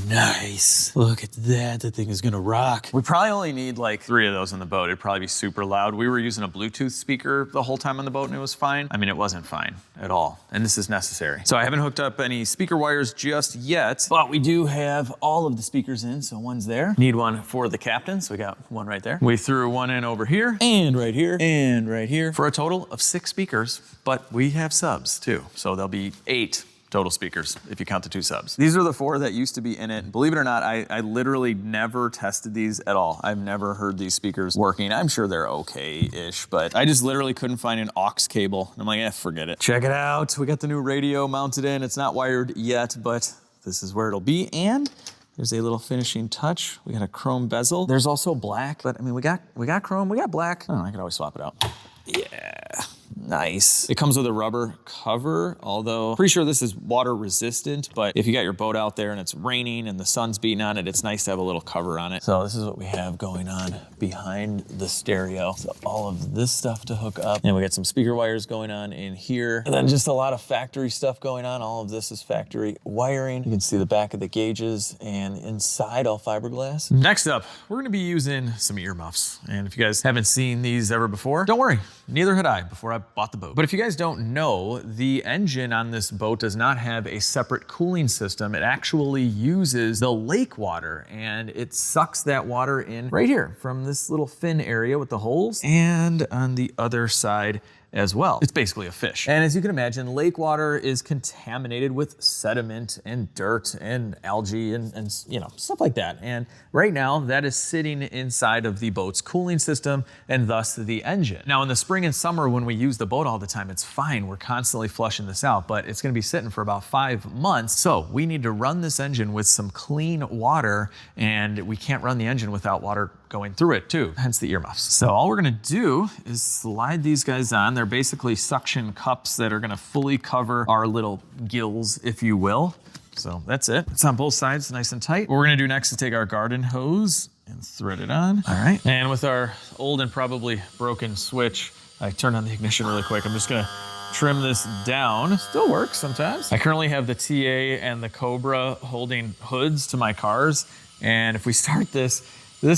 Nice. Look at that. That thing is gonna rock. We probably only need like 3 of those in the boat. It'd probably be super loud. We were using a Bluetooth speaker the whole time on the boat and it was fine. I mean, it wasn't fine at all. And this is necessary. So I haven't hooked up any speaker wires just yet, but we do have all of the speakers in. So one's there. Need one for the captain. So we got one right there. We threw one in over here and right here and right here for a total of 6 speakers, but we have subs too. So there'll be 8 total speakers if you count the 2 subs. These are the 4 that used to be in it. Believe it or not, I literally never tested these at all. I've never heard these speakers working. I'm sure they're okay-ish, but I just literally couldn't find an aux cable. I'm like, forget it. Check it out. We got the new radio mounted in. It's not wired yet, but this is where it'll be. And there's a little finishing touch. We got a chrome bezel. There's also black, but I mean, we got chrome, we got black. I don't know, I could always swap it out. Yeah. Nice. It comes with a rubber cover, although pretty sure this is water resistant, but if you got your boat out there and it's raining and the sun's beating on it, it's nice to have a little cover on it. So this is what we have going on behind the stereo. So all of this stuff to hook up. And we got some speaker wires going on in here. And then just a lot of factory stuff going on. All of this is factory wiring. You can see the back of the gauges and inside all fiberglass. Next up, we're gonna be using some earmuffs. And if you guys haven't seen these ever before, don't worry, neither had I before I bought the boat. But if you guys don't know, the engine on this boat does not have a separate cooling system. It actually uses the lake water and it sucks that water in right here from this little fin area with the holes and on the other side as well. It's basically a fish. And as you can imagine, lake water is contaminated with sediment and dirt and algae and you know, stuff like that. And right now that is sitting inside of the boat's cooling system and thus the engine. Now in the spring and summer when we use the boat all the time, it's fine. We're constantly flushing this out, but it's gonna be sitting for about 5 months. So we need to run this engine with some clean water, and we can't run the engine without water going through it too, hence the earmuffs. So all we're gonna do is slide these guys on. They're basically suction cups that are gonna fully cover our little gills, if you will. So that's it. It's on both sides, nice and tight. What we're gonna do next is take our garden hose and thread it on. All right, and with our old and probably broken switch, I turned on the ignition really quick. I'm just gonna trim this down. Still works sometimes. I currently have the TA and the Cobra holding hoods to my cars. And if we start this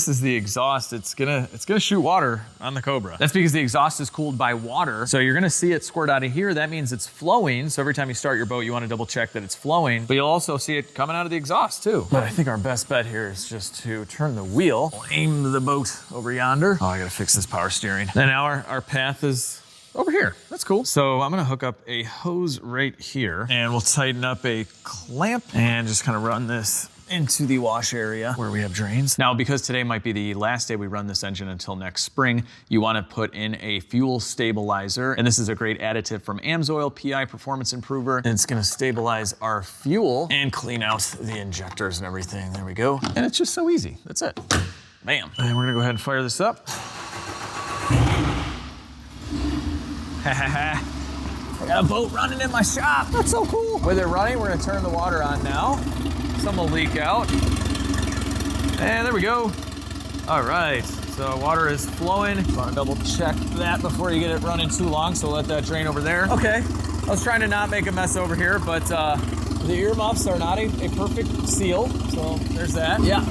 is the exhaust. It's gonna shoot water on the Cobra. That's because the exhaust is cooled by water. So you're gonna see it squirt out of here. That means it's flowing. So every time you start your boat, you wanna double check that it's flowing, but you'll also see it coming out of the exhaust too. But I think our best bet here is just to turn the wheel, aim the boat over yonder. Oh, I gotta fix this power steering. And now our path is over here. That's cool. So I'm gonna hook up a hose right here and we'll tighten up a clamp and just kind of run this into the wash area where we have drains. Now, because today might be the last day we run this engine until next spring, you wanna put in a fuel stabilizer. And this is a great additive from AMSOIL, PI Performance Improver. And it's gonna stabilize our fuel and clean out the injectors and everything. There we go. And it's just so easy, that's it. Bam. And we're gonna go ahead and fire this up. I got a boat running in my shop. That's so cool. With it running, we're gonna turn the water on now. Some will leak out. And there we go. All right, so water is flowing. You wanna double check that before you get it running too long, so let that drain over there. Okay, I was trying to not make a mess over here, but the earmuffs are not a perfect seal, so there's that. Yeah.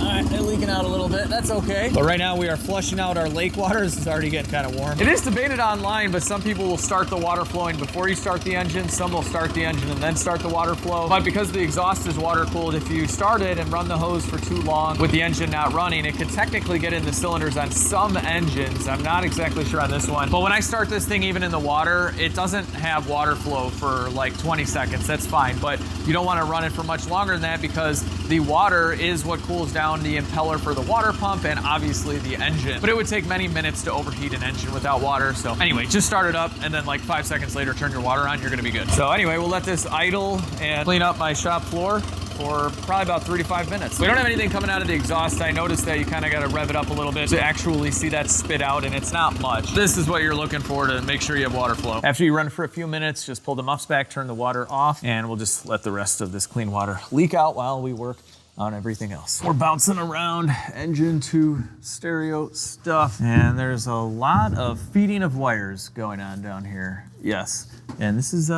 All right, they're leaking out a little bit. That's okay. But right now we are flushing out our lake water. This is already getting kind of warm. It is debated online, but some people will start the water flowing before you start the engine. Some will start the engine and then start the water flow. But because the exhaust is water cooled, if you start it and run the hose for too long with the engine not running, it could technically get in the cylinders on some engines. I'm not exactly sure on this one. But when I start this thing even in the water, it doesn't have water flow for like 20 seconds. That's fine. But you don't want to run it for much longer than that because the water is what cools down the impeller for the water pump and obviously the engine. But it would take many minutes to overheat an engine without water. So anyway, just start it up and then like 5 seconds later, turn your water on, you're gonna be good. So anyway, we'll let this idle and clean up my shop floor for probably about 3 to 5 minutes. We don't have anything coming out of the exhaust. I noticed that you kind of got to rev it up a little bit to actually see that spit out, and it's not much. This is what you're looking for to make sure you have water flow. After you run for a few minutes, just pull the muffs back, turn the water off, and we'll just let the rest of this clean water leak out while we work on everything else. We're bouncing around engine to stereo stuff, and there's a lot of feeding of wires going on down here. Yes, and this is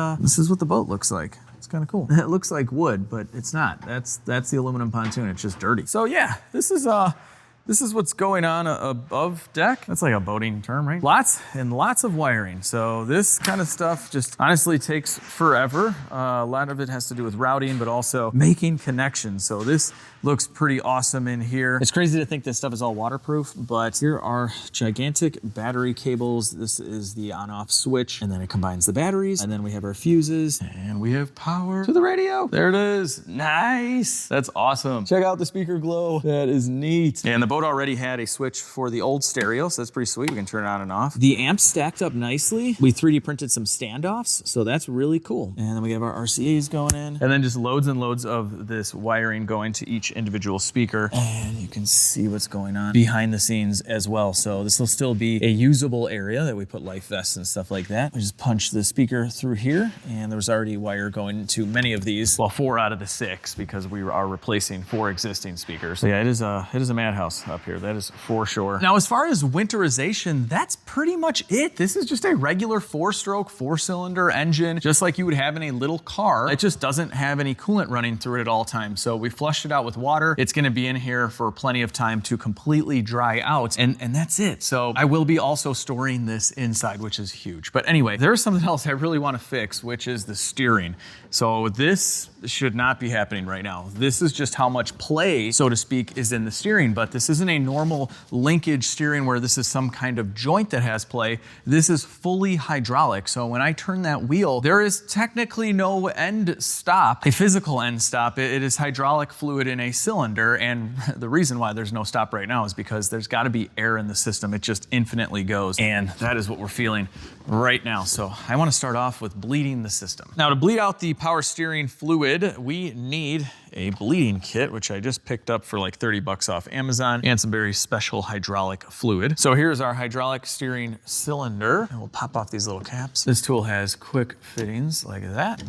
what the boat looks like. Kind of cool. It looks like wood, but it's not. That's the aluminum pontoon. It's just dirty. So yeah, this is what's going on above deck. That's like a boating term, right? Lots and lots of wiring. So this kind of stuff just honestly takes forever. A lot of it has to do with routing, but also making connections. So this looks pretty awesome in here. It's crazy to think this stuff is all waterproof, but here are gigantic battery cables. This is the on-off switch, and then it combines the batteries, and then we have our fuses, and we have power to the radio. There it is. Nice. That's awesome. Check out the speaker glow. That is neat. And the boat already had a switch for the old stereo, so that's pretty sweet. We can turn it on and off. The amps stacked up nicely. We 3D printed some standoffs, so that's really cool. And then we have our RCAs going in, and then just loads and loads of this wiring going to each individual speaker, and you can see what's going on behind the scenes as well. So this will still be a usable area that we put life vests and stuff like that. We just punch the speaker through here, and there's already wire going to many of these. Well, 4 out of the 6 because we are replacing 4 existing speakers. So yeah, it is a madhouse up here. That is for sure. Now, as far as winterization, that's pretty much it. This is just a regular 4-stroke, 4-cylinder engine, just like you would have in a little car. It just doesn't have any coolant running through it at all times. So we flushed it out with water. It's gonna be in here for plenty of time to completely dry out, and that's it. So I will be also storing this inside, which is huge. But anyway, there's something else I really wanna fix, which is the steering. So this should not be happening right now. This is just how much play, so to speak, is in the steering, but this isn't a normal linkage steering where this is some kind of joint that has play. This is fully hydraulic. So when I turn that wheel, there is technically no end stop, a physical end stop. It is hydraulic fluid in a cylinder, and the reason why there's no stop right now is because there's got to be air in the system. It just infinitely goes, and that is what we're feeling right now. So I want to start off with bleeding the system. Now, to bleed out the power steering fluid, we need a bleeding kit, which I just picked up for like 30 bucks off Amazon, and some very special hydraulic fluid. So here's our hydraulic steering cylinder, and we'll pop off these little caps. This tool has quick fittings like that,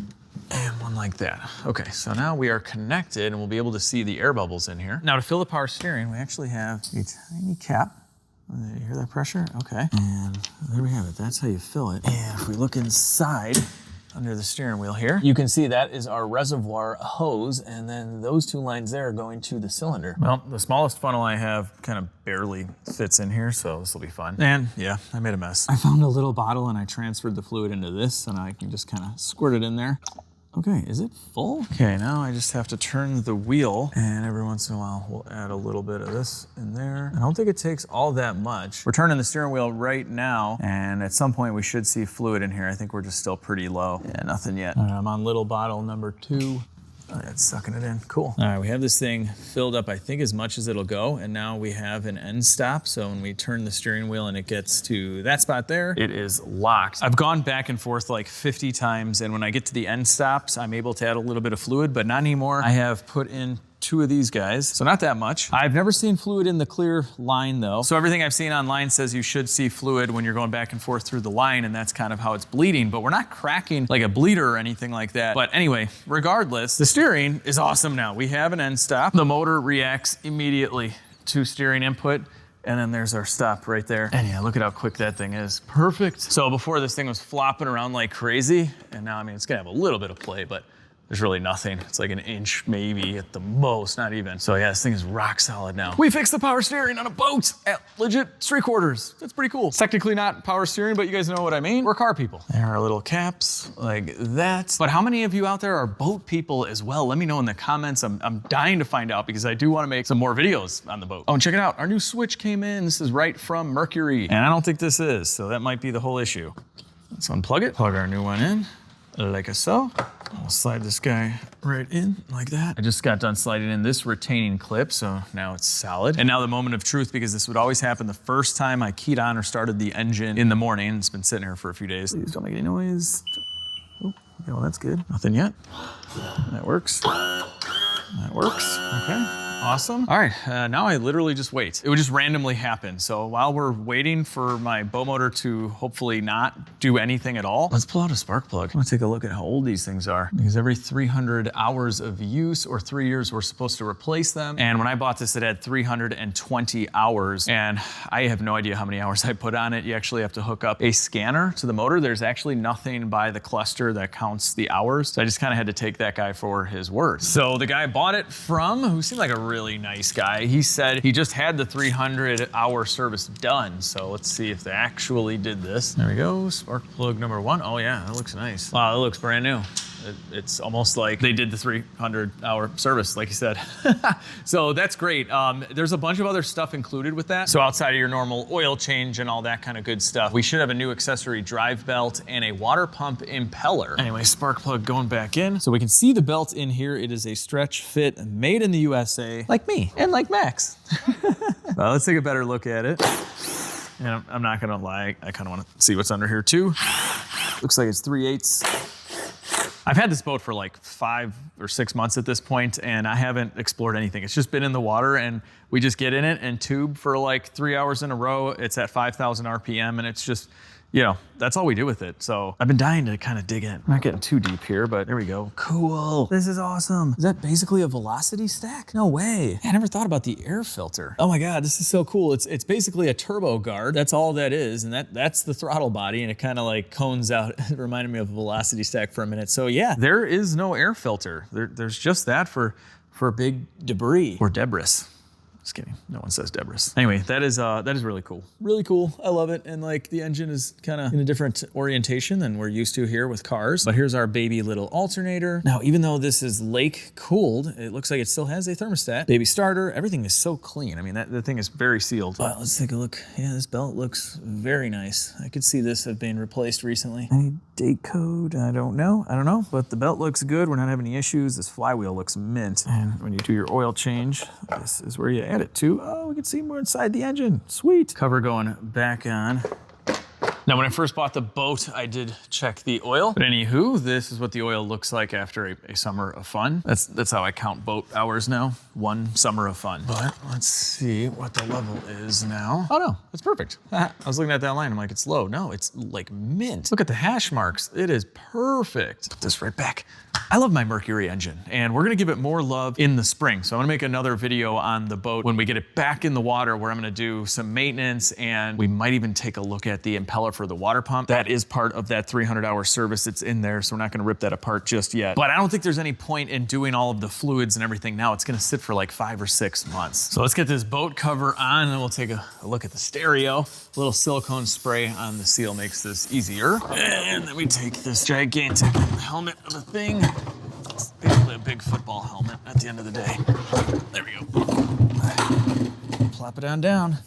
and one like that. Okay, so now we are connected, and we'll be able to see the air bubbles in here. Now, to fill the power steering, we actually have a tiny cap. You hear that pressure? Okay. And there we have it. That's how you fill it. And if we look inside, under the steering wheel here, you can see that is our reservoir hose, and then those 2 lines there are going to the cylinder. Well, the smallest funnel I have kind of barely fits in here, so this will be fun. And yeah, I made a mess. I found a little bottle and I transferred the fluid into this, and I can just kind of squirt it in there. Okay, is it full? Okay, now I just have to turn the wheel, and every once in a while we'll add a little bit of this in there. I don't think it takes all that much. We're turning the steering wheel right now, and at some point we should see fluid in here. I think we're just still pretty low. Yeah, nothing yet. All right, I'm on little bottle number 2. Oh, yeah, it's sucking it in. Cool. All right, we have this thing filled up, I think, as much as it'll go, and now we have an end stop. So when we turn the steering wheel and it gets to that spot there, it is locked. I've gone back and forth like 50 times, and when I get to the end stops, I'm able to add a little bit of fluid, but not anymore. I have put in 2 of these guys, so not that much. I've never seen fluid in the clear line though. So everything I've seen online says you should see fluid when you're going back and forth through the line, and that's kind of how it's bleeding, but we're not cracking like a bleeder or anything like that. But anyway, regardless, the steering is awesome now. We have an end stop. The motor reacts immediately to steering input, and then there's our stop right there. And yeah, look at how quick that thing is. Perfect. So before, this thing was flopping around like crazy, and now, I mean, it's gonna have a little bit of play, but There's really nothing. It's like an inch maybe at the most, not even. So yeah, this thing is rock solid now. We fixed the power steering on a boat at LegitStreetCars. That's pretty cool. It's technically not power steering, but you guys know what I mean. We're car people. There are little caps like that. But how many of you out there are boat people as well? Let me know in the comments. I'm dying to find out because I do want to make some more videos on the boat. Oh, and check it out. Our new switch came in. This is right from Mercury. And I don't think this is, so that might be the whole issue. Let's unplug it, plug our new one in, like so. I'll slide this guy right in like that. I just got done sliding in this retaining clip, so now it's solid. And now the moment of truth, because this would always happen the first time I keyed on or started the engine in the morning. It's been sitting here for a few days. Please don't make any noise. Oh, okay, well that's good. Nothing yet. That works. That works, okay. Awesome. All right, now I literally just wait. It would just randomly happen. So while we're waiting for my boat motor to hopefully not do anything at all, let's pull out a spark plug. I'm gonna take a look at how old these things are, because every 300 hours of use or 3 years, we're supposed to replace them. And when I bought this, it had 320 hours, and I have no idea how many hours I put on it. You actually have to hook up a scanner to the motor. There's actually nothing by the cluster that counts the hours. So I just kind of had to take that guy for his word. So the guy I bought it from, who seemed like a really nice guy, he said he just had the 300-hour service done. So let's see if they actually did this. There we go, spark plug number 1. Oh yeah, that looks nice. Wow, that looks brand new. It's almost like they did the 300-hour service, like you said. So that's great. There's a bunch of other stuff included with that. So outside of your normal oil change and all that kind of good stuff, we should have a new accessory drive belt and a water pump impeller. Anyway, spark plug going back in. So we can see the belt in here. It is a stretch fit made in the USA, like me and like Max. Let's take a better look at it. And I'm not gonna lie, I kind of want to see what's under here too. Looks like it's 3/8. I've had this boat for like 5 or 6 months at this point, and I haven't explored anything. It's just been in the water, and we just get in it and tube for like 3 hours in a row. It's at 5,000 RPM, and it's just, you know, that's all we do with it. So I've been dying to kind of dig in. I'm not getting too deep here, but there we go. Cool. This is awesome. Is that basically a velocity stack? No way. I never thought about the air filter. Oh my God, this is so cool. It's basically a turbo guard. That's all that is. And that's the throttle body, and it kind of like cones out. It reminded me of a velocity stack for a minute. So yeah, there is no air filter. There's just that for big debris or debris. Just kidding. No one says debris. Anyway, that is really cool. Really cool. I love it. And like the engine is kind of in a different orientation than we're used to here with cars. But here's our baby little alternator. Now, even though this is lake cooled, it looks like it still has a thermostat. Baby starter. Everything is so clean. I mean, the thing is very sealed. But let's take a look. Yeah, this belt looks very nice. I could see this have been replaced recently. Any date code? I don't know. But the belt looks good. We're not having any issues. This flywheel looks mint. And when you do your oil change, this is where you add it to. Oh, we can see more inside the engine. Sweet. Cover going back on. Now, when I first bought the boat, I did check the oil. But anywho, this is what the oil looks like after a summer of fun. That's how I count boat hours now. 1 summer of fun. But let's see what the level is now. Oh no, it's perfect. I was looking at that line, I'm like, it's low. No, it's like mint. Look at the hash marks. It is perfect. Put this right back. I love my Mercury engine, and we're gonna give it more love in the spring. So I'm gonna make another video on the boat when we get it back in the water, where I'm gonna do some maintenance, and we might even take a look at the impeller for the water pump. That is part of that 300-hour service. It's in there, so we're not gonna rip that apart just yet. But I don't think there's any point in doing all of the fluids and everything now. It's gonna sit for like 5 or 6 months. So let's get this boat cover on, and then we'll take a look at the stereo. A little silicone spray on the seal makes this easier. And then we take this gigantic helmet of a thing. It's basically a big football helmet at the end of the day. There we go. Plop it on down.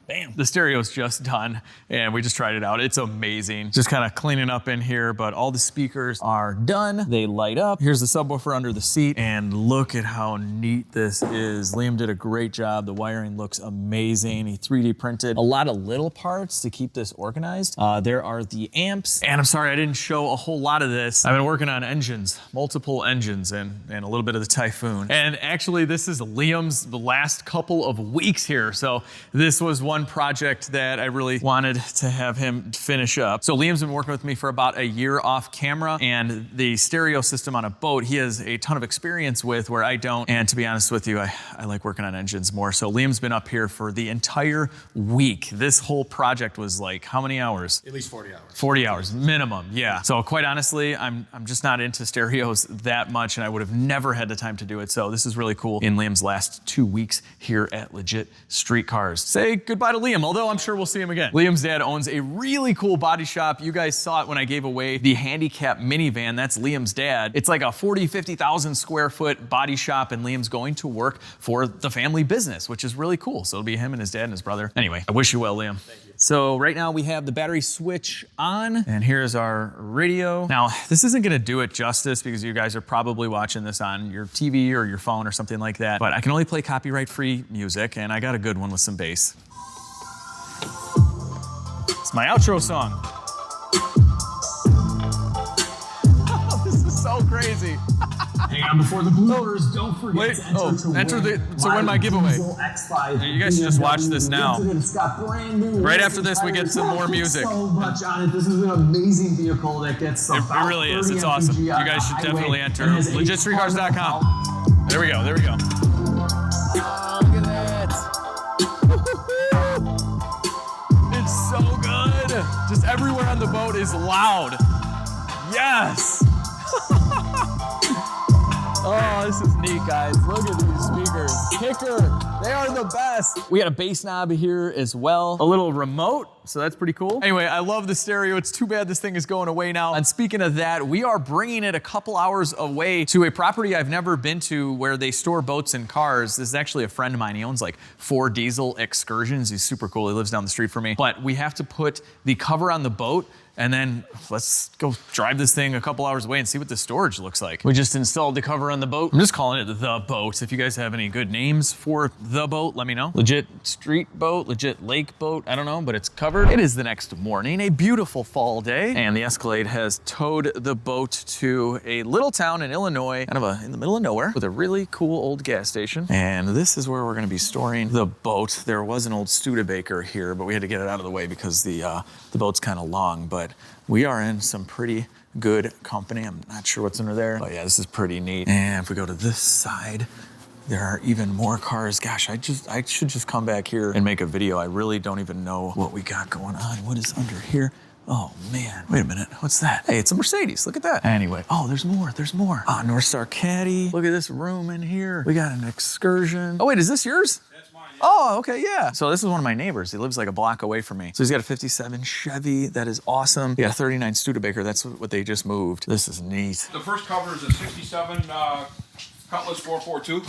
Bam. The stereo's just done, and we just tried it out. It's amazing. Just kind of cleaning up in here, but all the speakers are done. They light up. Here's the subwoofer under the seat, and look at how neat this is. Liam did a great job. The wiring looks amazing. He 3D printed a lot of little parts to keep this organized. There are the amps, and I'm sorry I didn't show a whole lot of this. I've been working on engines, multiple engines, and a little bit of the Typhoon. And actually, this is Liam's the last couple of weeks here. So this was one project project that I really wanted to have him finish up. So Liam's been working with me for about a year off camera, and the stereo system on a boat, he has a ton of experience with where I don't. And to be honest with you, I like working on engines more. So Liam's been up here for the entire week. This whole project was like, how many hours? At least 40 hours. 40 hours minimum, yeah. So quite honestly, I'm just not into stereos that much, and I would have never had the time to do it. So this is really cool in Liam's last 2 weeks here at Legit Street Cars. Say goodbye to Liam, although I'm sure we'll see him again. Liam's dad owns a really cool body shop. You guys saw it when I gave away the handicap minivan. That's Liam's dad. It's like a 40, 50,000 square foot body shop, and Liam's going to work for the family business, which is really cool. So it'll be him and his dad and his brother. Anyway, I wish you well, Liam. Thank you. So right now we have the battery switch on, and here's our radio. Now, this isn't gonna do it justice because you guys are probably watching this on your TV or your phone or something like that, but I can only play copyright-free music, and I got a good one with some bass. It's my outro song. This is so crazy. Hang on before the bloopers. Don't forget to enter to win my giveaway. You guys should just watch this now. Right after this, we get some more music. So much on it. This is an amazing vehicle that gets It really is. It's awesome. You guys should definitely enter LegitStreetCars.com. There we go. There we go. Oh, look at that. It's so good. Just everywhere on the boat is loud. Yes. Oh, this is neat, guys. Look at these speakers. Kicker, they are the best. We got a bass knob here as well. A little remote, so that's pretty cool. Anyway, I love the stereo. It's too bad this thing is going away now. And speaking of that, we are bringing it a couple hours away to a property I've never been to where they store boats and cars. This is actually a friend of mine. He owns like 4 diesel Excursions. He's super cool. He lives down the street from me. But we have to put the cover on the boat, and then let's go drive this thing a couple hours away and see what the storage looks like. We just installed the cover on the boat. I'm just calling it the boat. If you guys have any good names for the boat, let me know. Legit street boat, legit lake boat, I don't know, but it's covered. It is the next morning, a beautiful fall day, and the Escalade has towed the boat to a little town in Illinois, kind of in the middle of nowhere, with a really cool old gas station. And this is where we're gonna be storing the boat. There was an old Studebaker here, but we had to get it out of the way because the boat's kind of long, but we are in some pretty good company. I'm not sure what's under there, but yeah, this is pretty neat. And if we go to this side, there are even more cars. Gosh, I should just come back here and make a video. I really don't even know what we got going on. What is under here? Oh man, wait a minute, what's that? Hey, it's a Mercedes, look at that. Anyway, oh, there's more. Ah, North Star Caddy. Look at this room in here. We got an Excursion. Oh wait, is this yours? Oh, okay, yeah. So this is one of my neighbors. He lives like a block away from me. So he's got a 57 Chevy. That is awesome. He got a 39 Studebaker. That's what they just moved. This is neat. The first cover is a 67 Cutlass 442.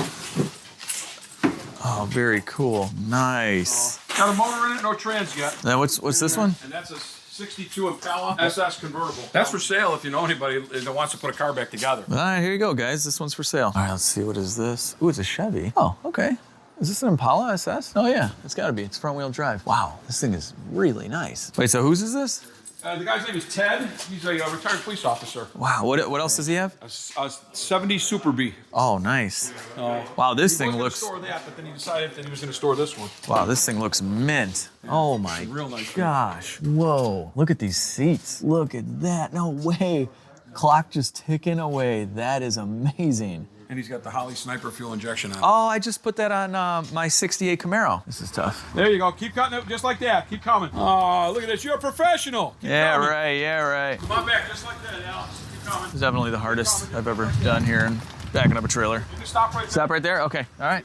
Oh, very cool. Nice. Got a motor in it, no trans yet. Now what's this one? And that's a 62 Impala SS convertible. That's for sale if you know anybody that wants to put a car back together. All right, here you go, guys. This one's for sale. All right, let's see. What is this? Ooh, it's a Chevy. Oh, okay. Is this an Impala SS? Oh yeah, it's gotta be. It's front wheel drive. Wow, this thing is really nice. Wait, so whose is this? The guy's name is Ted. He's a retired police officer. Wow, what else does he have? A 70 Super B. Oh, nice. Wow, this thing looks... He was going to store that, but then he decided that he was going to store this one. Wow, this thing looks mint. Oh my real nice gosh. Whoa, look at these seats. Look at that, no way. Clock just ticking away. That is amazing. And he's got the Holly Sniper fuel injection on it. Oh, I just put that on my 68 Camaro. This is tough. There you go. Keep cutting it just like that. Keep coming. Oh, look at this. You're a professional. Keep coming. Right, yeah, right. Come on back just like that, Alex. Keep coming. This is definitely the hardest I've ever done here and backing up a trailer. You can stop right there. Stop right there? Okay, all right.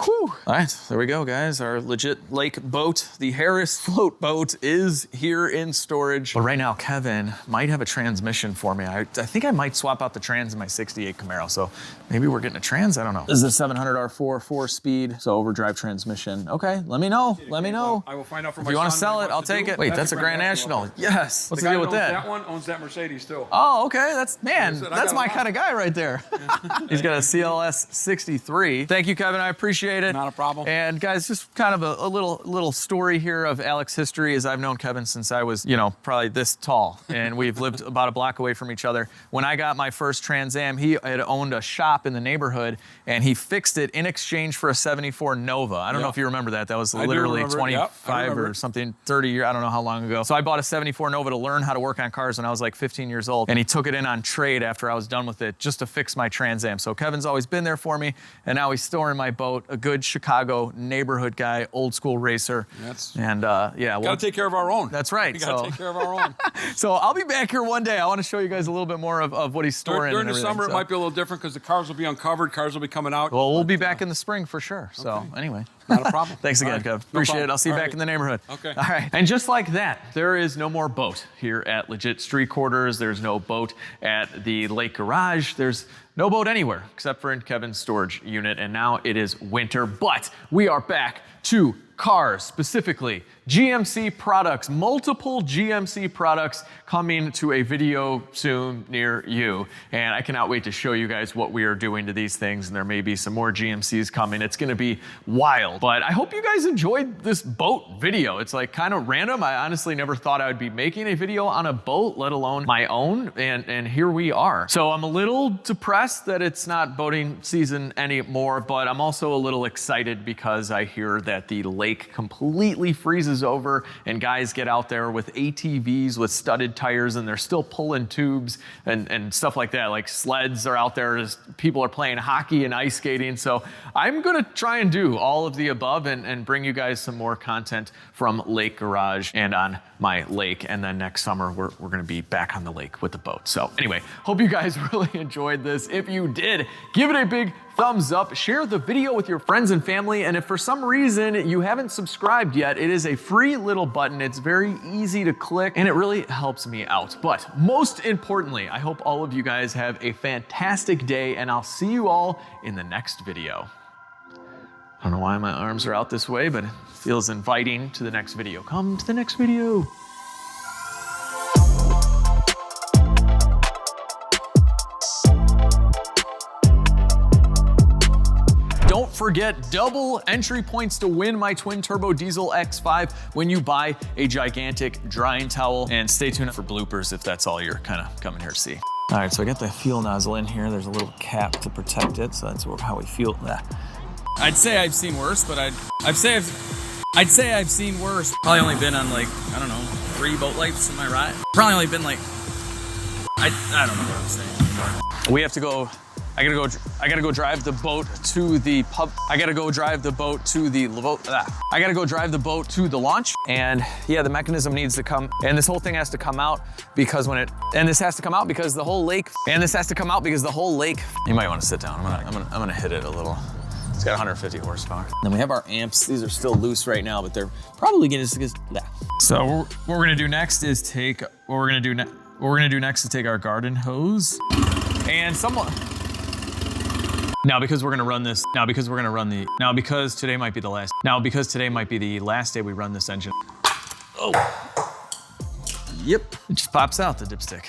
Whew. All right, there we go, guys. Our legit lake boat, the Harris float boat, is here in storage. But right now, Kevin might have a transmission for me. I think I might swap out the trans in my 68 Camaro. So maybe we're getting a trans, I don't know. This is a 700 R4, 4-speed, so overdrive transmission. Okay, let me know, let me know. I will find out from If you want to sell it, I'll take it. Wait, that's a Grand National. Yes, what's the deal with that? That one owns that Mercedes too. Oh, okay, that's my kind of guy right there. He's got a CLS 63. Thank you, Kevin, I appreciate it. appreciate it. Not a problem. And guys, just kind of a little story here of Alex's history is I've known Kevin since I was, you know, probably this tall. And we've lived about a block away from each other. When I got my first Trans Am, he had owned a shop in the neighborhood and he fixed it in exchange for a 74 Nova. I don't know if you remember that. That was literally 25 or something, 30 years, I don't know how long ago. So I bought a 74 Nova to learn how to work on cars when I was like 15 years old. And he took it in on trade after I was done with it just to fix my Trans Am. So Kevin's always been there for me. And now he's storing my boat, a good Chicago neighborhood guy, old school racer. And yeah. Gotta take care of our own. That's right. We gotta take care of our own. So I'll be back here one day. I want to show you guys a little bit more of what he's storing. During the summer, it might be a little different because the cars will be uncovered, cars will be coming out. Well, we'll be back in the spring for sure. So anyway. Not a problem. Thanks again, Kev. Appreciate it. I'll see you back in the neighborhood. Okay. All right. And just like that, there is no more boat here at Legit Street Quarters. There's no boat at the Lake Garage. There's no boat anywhere except for in Kevin's storage unit. And now it is winter, but we are back to cars, specifically GMC products, multiple GMC products coming to a video soon near you. And I cannot wait to show you guys what we are doing to these things. And there may be some more GMCs coming. It's gonna be wild. But I hope you guys enjoyed this boat video. It's like kind of random. I honestly never thought I would be making a video on a boat, let alone my own. And here we are. So I'm a little depressed that it's not boating season anymore, but I'm also a little excited because I hear that the lake completely freezes over and guys get out there with ATVs with studded tires and they're still pulling tubes and stuff like that. Like sleds are out there as people are playing hockey and ice skating. So I'm gonna try and do all of the above and bring you guys some more content from Lake Garage and on my lake. And then next summer, we're gonna be back on the lake with the boat. So anyway, hope you guys really enjoyed this. If you did, give it a big thumbs up, share the video with your friends and family, and if for some reason you haven't subscribed yet, it is a free little button. It's very easy to click, and it really helps me out. But most importantly, I hope all of you guys have a fantastic day, and I'll see you all in the next video. I don't know why my arms are out this way, but it feels inviting to the next video. Come to the next video. Don't forget double entry points to win my twin turbo diesel X5 when you buy a gigantic drying towel. And stay tuned for bloopers if that's all you're kind of coming here to see. All right, so I got the fuel nozzle in here. There's a little cap to protect it, so that's how we feel. I'd say I've seen worse, but I'd say I've seen worse. Probably only been on like, I don't know, 3 boat lights in my ride. Probably only been like, I don't know what I'm saying. We have to go. I gotta go drive the boat to the pub. I gotta go drive the boat to the I gotta go drive the boat to the launch. And yeah, the mechanism needs to come, and this whole thing has to come out because this has to come out because the whole lake, you might want to sit down. I'm gonna hit it a little. It's got 150 horsepower. Then we have our amps. These are still loose right now, but they're probably gonna just, So what we're gonna do next is take our garden hose and because today might be the last day we run this engine. Oh. Yep, it just pops out, the dipstick.